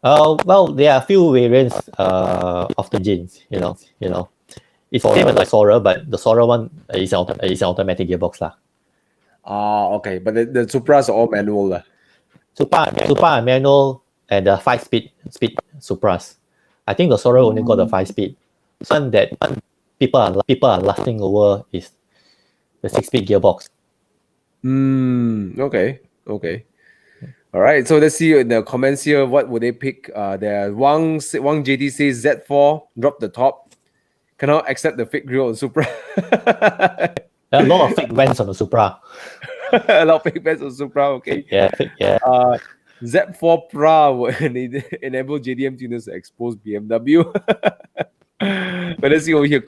Well, there are a few variants of the engines. It's the same as the Sora, but the Sora one is an automatic gearbox lah. Okay, but the Supras are all manual. Supra are manual and the 5-speed Supras. I think the Sora only got the 5-speed. One that people are lasting over is the 6-speed gearbox. Okay. All right. So let's see in the comments here. What would they pick? There Wang JD says Z4 drop the top. Cannot accept the fake grill on Supra. A lot of fake vents on the Supra. A lot of fake vents on Supra. Okay. Yeah. Z4 Pra will enable JDM tuners to expose BMW. But let's see over here.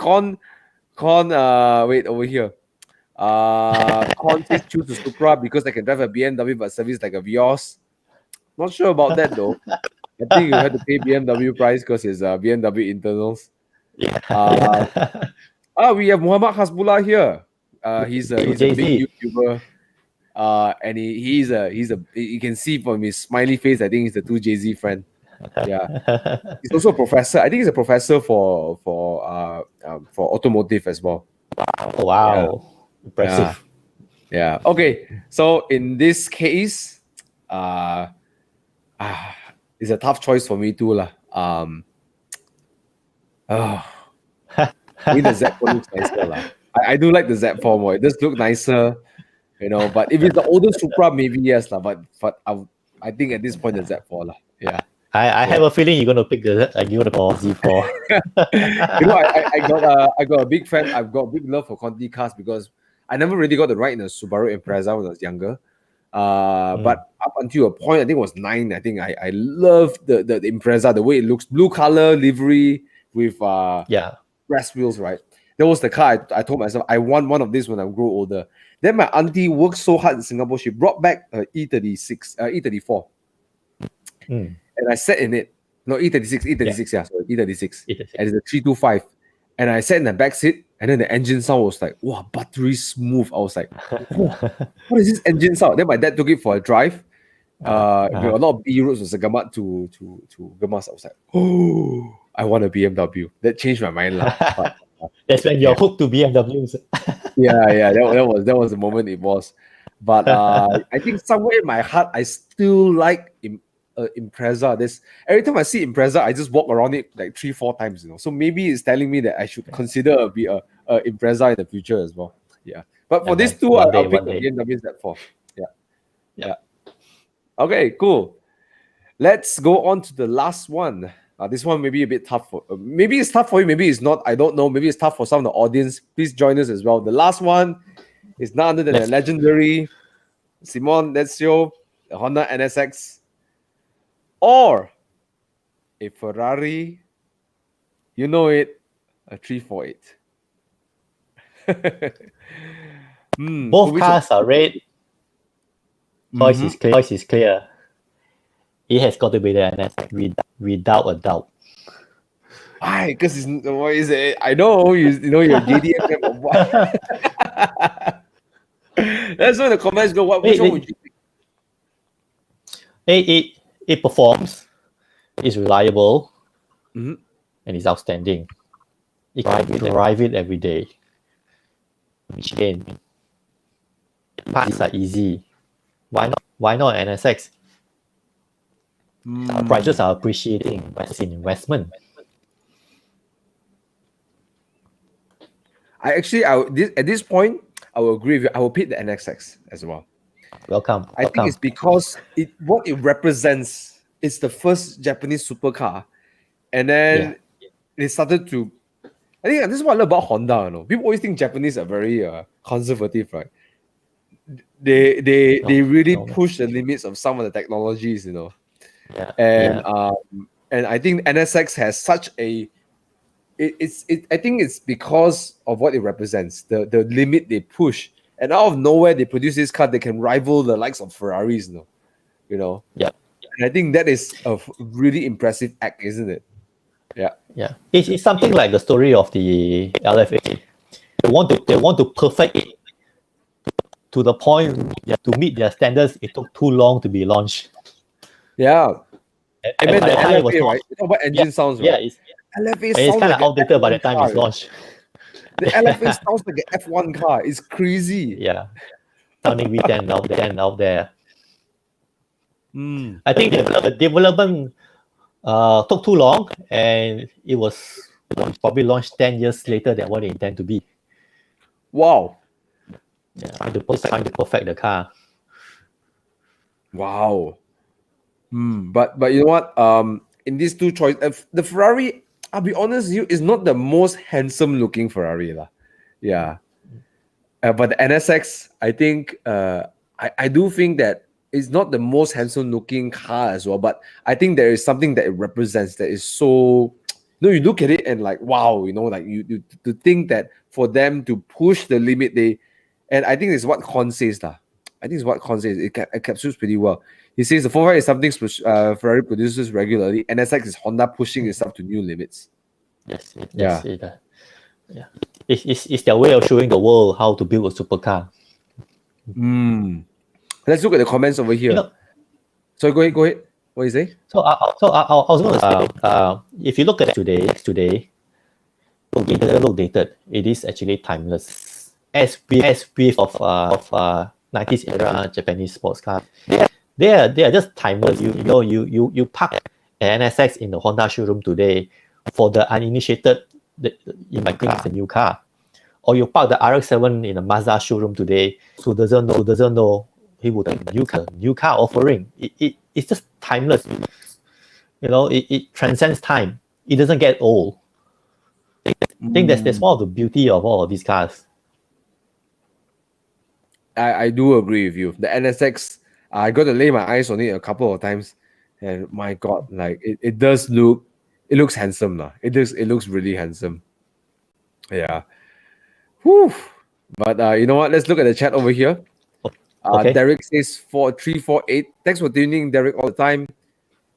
Wait, over here. Con says choose the Supra because I can drive a BMW but service like a Vios. Not sure about that though. I think you have to pay BMW price because it's BMW internals. We have Muhammad Hasbullah here. He's a big YouTuber. And you can see from his smiley face, I think he's the 2JZ friend. Yeah. He's also a professor. I think he's a professor for automotive as well. Oh, wow. Impressive. Yeah. Okay. So in this case, it's a tough choice for me too, lah. Maybe the Z4 looks nicer, lah. I do like the Z4 more. It does look nicer, you know. But if it's the older Supra, maybe yes, lah. But I think at this point the Z4, lah. Yeah. I have a feeling you're gonna pick you're gonna call Z4. You know, I got a big fan. I've got a big love for Conti cars because I never really got to ride in a Subaru Impreza when I was younger. But up until a point, I think it was 9. I think I loved the Impreza, the way it looks, blue color livery with brass wheels, right? That was the car I told myself I want one of these when I grow older. Then my auntie worked so hard in Singapore, she brought back a E34. And I sat in it. No, E36, yeah, sorry, E36. And it's a 325. And I sat in the back seat, and then the engine sound was like, wow, buttery smooth. I was like, what is this engine sound? Then my dad took it for a drive. With a lot of B roads from Segamat to Gemas. I was like, oh, I want a BMW. That changed my mind. But, that's when you're hooked to BMWs. that was the moment it was. But I think somewhere in my heart, I still like Impreza. Every time I see Impreza, I just walk around it like 3-4 times, you know. So maybe it's telling me that I should consider be a Impreza in the future as well. Yeah. But for these two, I'll pick the BMW Z4. Yeah. Okay, cool. Let's go on to the last one. This one may be a bit tough for maybe it's tough for you, maybe it's not. I don't know. Maybe it's tough for some of the audience. Please join us as well. The last one is none other than the legendary Simon Nezio, the Honda NSX, or a Ferrari, you know it, a 348. Both cars are red. Choice is clear. It has got to be the NSX without a doubt. Why? Because what is it? I know you know your JDM of what. That's why the comments go. Which one would you pick? It performs, it's reliable, and it's outstanding. You can drive it every day. Again, parts are easy. Why not NSX? Prices are appreciating. It's an investment. At this point, I will agree with you. I will pick the NSX as well. Welcome. I think it's because what it represents is the first Japanese supercar, and then they started to. I think this is what I love about Honda. You know, people always think Japanese are very conservative, right? They really push the limits of some of the technologies, you know. And I think NSX has such a. I think it's because of what it represents, the limit they push, and out of nowhere they produce this car that can rival the likes of Ferraris, you know. Yeah. And I think that is a really impressive act, isn't it? Yeah. It's something like the story of the LFA. They want to perfect it to the point to meet their standards. It took too long to be launched. Yeah. And the LFA, was right? You know what engine sounds, right? Yeah, LFA it's kind of like outdated by the time it's launched. The LFA sounds like an F1 car. It's crazy. Yeah. Sounding V10 out there. I think the development took too long, and it was probably launched 10 years later than what it intended to be. Wow. Yeah, trying to perfect the car. Wow. But you know what? In these two choices, the Ferrari, I'll be honest with you, is not the most handsome looking Ferrari. Yeah. But the NSX, I think, I do think that it's not the most handsome looking car as well, but I think there is something that it represents that is so, you look at it and like, wow, like you to think that for them to push the limit, and I think it's what Con says. I think it's what Con says. It captures pretty well. He says the 458 is something Ferrari produces regularly. NSX is Honda pushing itself to new limits. Yes. It's their way of showing the world how to build a supercar. Let's look at the comments over here. So go ahead. What do you say? I was going to say, if you look at today, it doesn't look dated. It is actually timeless. As with 90s era Japanese sports cars, they are just timeless. You park an NSX in the Honda showroom today, for the uninitiated, you might think it's a new car. Or you park the RX-7 in a Mazda showroom today, who doesn't know, he would have a new car offering. It's just timeless. It transcends time. It doesn't get old. I think that's one of the beauty of all of these cars. I do agree with you. The NSX, I got to lay my eyes on it a couple of times, and my God, like it looks handsome now. It looks really handsome. Yeah. Whew. But you know what? Let's look at the chat over here. Okay. Derek says 4348. Thanks for tuning, Derek, all the time.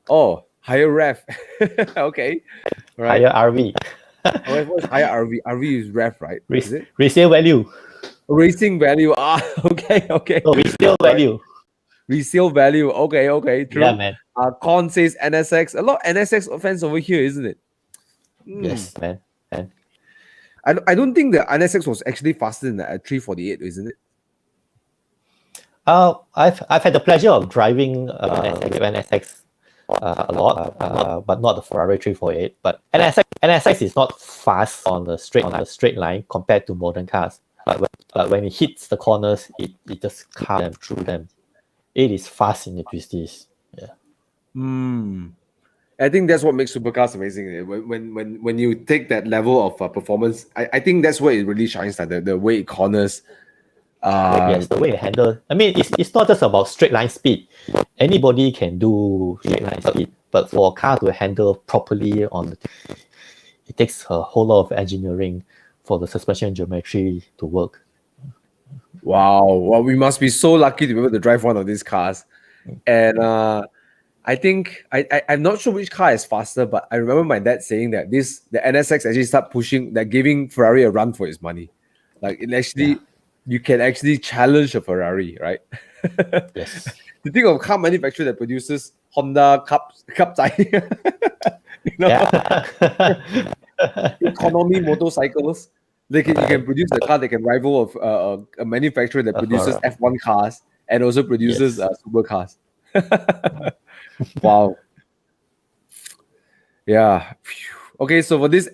Oh, higher ref. Okay. Right. Higher RV. What's higher RV? RV is ref, right? Is it? Resale value. Racing value. Okay. So resale value. Resale value. Okay. True. Yeah, man. Con says NSX. A lot of NSX fans over here, isn't it? Yes, man. I don't think the NSX was actually faster than the 348, isn't it? I've had the pleasure of driving NSX a lot, but not the Ferrari 348. But NSX is not fast on the straight line compared to modern cars. But when it hits the corners, it just cuts them through them. It is fast in the twisties. Yeah. I think that's what makes supercars amazing. When you take that level of performance, I think that's where it really shines. Like the way it corners. Yes, the way it handles. I mean, it's not just about straight line speed. Anybody can do straight line speed, but for a car to handle properly it takes a whole lot of engineering for the suspension geometry to work. Wow. Well, we must be so lucky to be able to drive one of these cars. And I think I'm not sure which car is faster, but I remember my dad saying that the NSX actually start pushing, like giving Ferrari a run for its money. Like it actually, you can actually challenge a Ferrari, right? Yes. To think of car manufacturer that produces Honda Cup tire, economy motorcycles. You can produce a car that can rival a manufacturer that produces F1 cars and also produces supercars. Wow. Yeah. Okay, so for this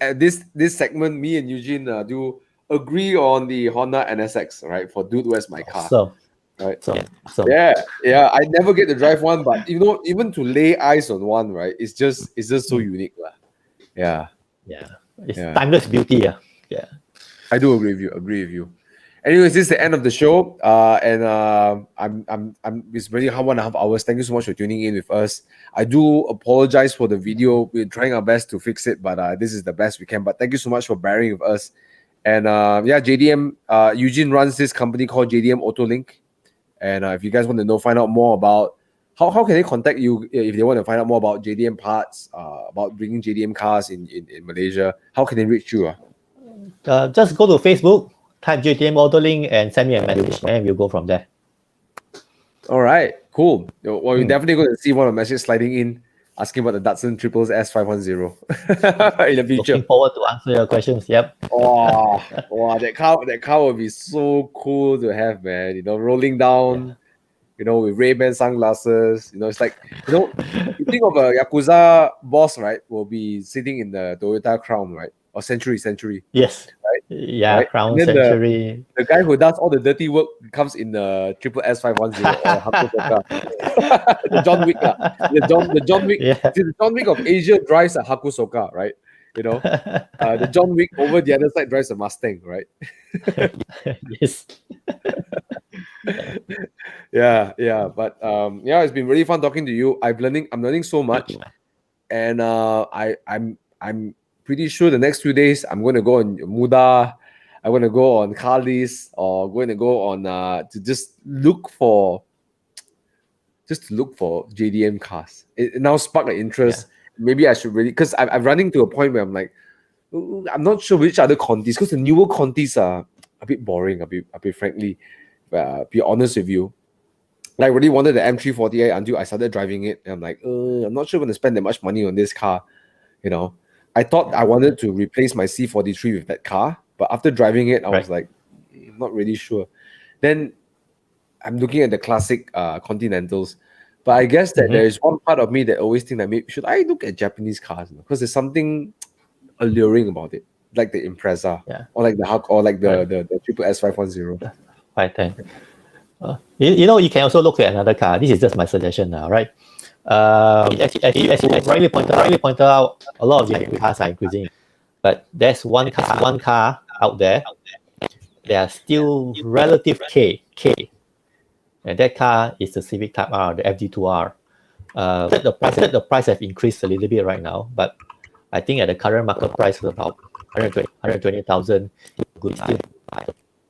segment, me and Eu Jin do agree on the Honda NSX, right? For Dude, Where's My Car? So, right. So. Yeah. I never get to drive one, but even to lay eyes on one, right? It's just so unique, Yeah. It's timeless beauty. Yeah. I do agree with you. Anyways, this is the end of the show. And it's already 1.5 hours. Thank you so much for tuning in with us. I do apologize for the video. We're trying our best to fix it, but this is the best we can. But thank you so much for bearing with us. And JDM, Eu Jin runs this company called JDM Autolink. And if you guys want to find out more about how can they contact you if they want to find out more about JDM parts, about bringing JDM cars in Malaysia, how can they reach you? Just go to Facebook, type JDM Autolink and send me a message, and we'll go from there. All right, cool. Well, you're definitely going to see one of the messages sliding in, asking about the Datsun S510 in the future. Looking forward to answer your questions. Yep. Wow, that car would be so cool to have, man. Rolling down, with Ray-Ban sunglasses. It's like, you think of a Yakuza boss, right? Will be sitting in the Toyota Crown, right? Or Century. Yes. Right? Yeah, right? Crown Century. The guy who does all the dirty work comes in the S510 or Hakusoka. The John Wick. The John Wick. Yeah. See, the John Wick of Asia drives a Hakusoka, right? The John Wick over the other side drives a Mustang, right? Yes. Yeah. But it's been really fun talking to you. I'm learning so much. And I'm pretty sure the next few days I'm going to go on Muda, I'm going to go on Carlis, or going to go on to just look for JDM cars. It now sparked an interest. Maybe I should really, because I'm running to a point where I'm like, I'm not sure which other Contis, because the newer Contis are a bit boring, a bit frankly, be honest with you. I really wanted the M348 until I started driving it. And I'm like, I'm not sure I'm going to spend that much money on this car. I thought I wanted to replace my C43 with that car, but after driving it, I was like, I'm not really sure. Then I'm looking at the classic Continentals, but I guess that there is one part of me that always think that maybe should I look at Japanese cars, because there's something alluring about it, like the Impreza, or like the Hulk, or like the Triple S510. 510. You can also look at another car. This is just my suggestion now, right? As you rightly pointed out, a lot of the cars are increasing, but there's one car out there. They are still relative K, and that car is the Civic Type R, the FD2R. The price have increased a little bit right now, but I think at the current market price of about 120,000,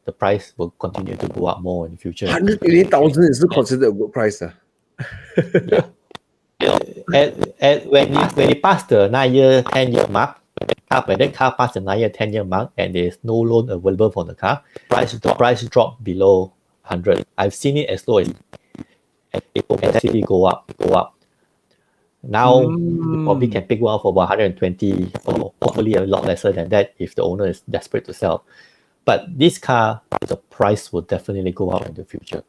the price will continue to go up more in the future. 120,000 is still considered a good price. Yeah. And when you pass the 9-year, 10-year mark, when that car passed the 9-year, 10-year mark, and there is no loan available for the car, price drop below 100. I've seen it as low as it progressively go up. Now you probably can pick one for about 120, or hopefully a lot lesser than that if the owner is desperate to sell. But this car, the price will definitely go up in the future.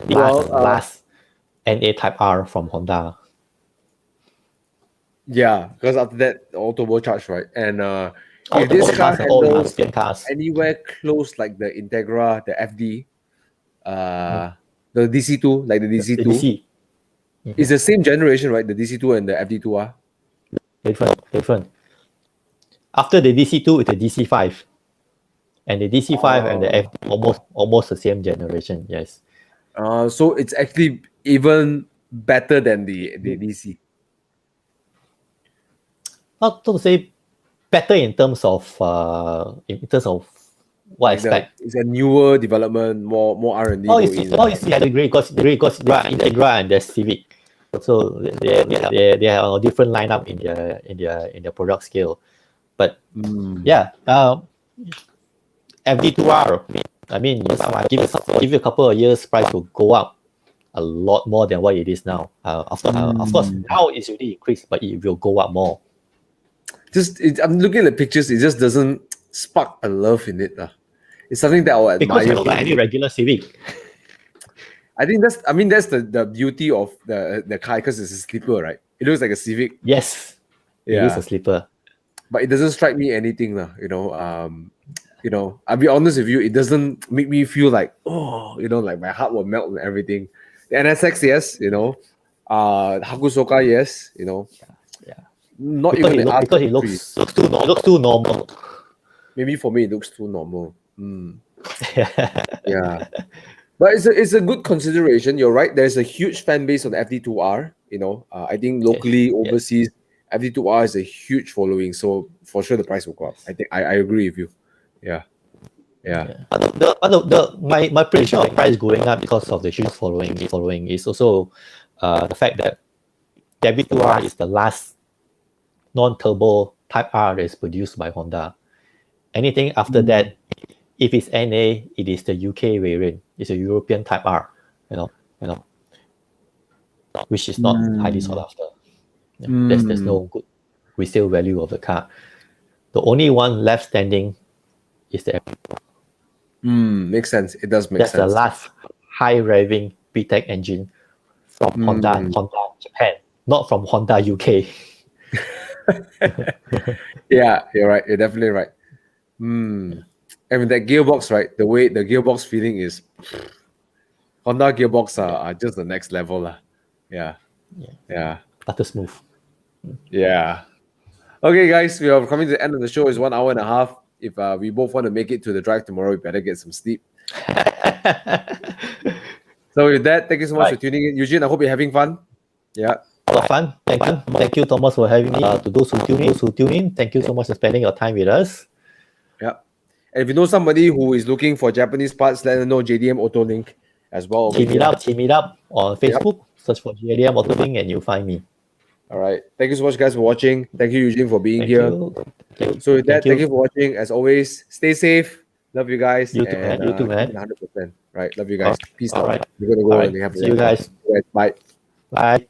Last NA Type R from Honda. Yeah, because after that, all turbocharged, right? And if this car handles anywhere close like the Integra, the FD, the DC2, like the DC2, DC. It's the same generation, right? The DC2 and the FD2R. Different. After the DC2, it's the DC5, and the DC5 and the FD almost the same generation. Yes. So it's actually even better than the DC. Not to say better in terms of what I expect. It's a newer development, more R&D. It's the agree because Integra and the Civic. So they are on a different lineup in their product scale. But FD2R, I mean, give you a couple of years, price will go up a lot more than what it is now. Of course, now it's already increased, but it will go up more. I'm looking at the pictures. It just doesn't spark a love in it. It's something that I'll admire. Because it's not any regular Civic. I think that's the beauty of the car, because it's a sleeper, right? It looks like a Civic. Yes. It is a sleeper. But it doesn't strike me anything, I'll be honest with you, it doesn't make me feel like, like my heart will melt and everything. The NSX, yes, Hakusoka, yes, Not because even because it looks too normal. Maybe for me it looks too normal. Yeah. But it's a good consideration. You're right. There's a huge fan base on FD2R. I think locally, overseas, FD2R is a huge following. So for sure the price will go up. I think I agree with you. Yeah. But my prediction of price going up because of the huge following is also the fact that FD2R is the last non-turbo Type R that is produced by Honda. Anything after that, if it's NA, it is the UK variant. It's a European Type R, which is not highly sought after. There's no good resale value of the car. The only one left standing is the Makes sense. It does make sense. That's the last high revving VTEC engine from Honda Japan, not from Honda UK. Yeah, you're right. You're definitely right. And with that gearbox, right? The way the gearbox feeling is, Honda gearbox are just the next level. Yeah. Butter smooth. Yeah. Okay, guys, we are coming to the end of the show. It's 1 hour and a half. If we both want to make it to the drive tomorrow, we better get some sleep. So with that, thank you so much for tuning in. Eugene, I hope you're having fun. Yeah. A lot of fun. Thank you, Thomas, for having me. To those who tune in, thank you so much for spending your time with us. Yeah. And if you know somebody who is looking for Japanese parts, let them know JDM Auto Link as well. Team it up on Facebook. Search for JDM Auto Link and you'll find me. All right. Thank you so much, guys, for watching. Thank you, Eugene, for being here. So with that, thank you for watching. As always, stay safe, Love you guys. You too, man. You too, man. 100%. Right. Love you guys. Peace all out. right. We're gonna go All and right. have a See you rest. guys. Bye. Bye.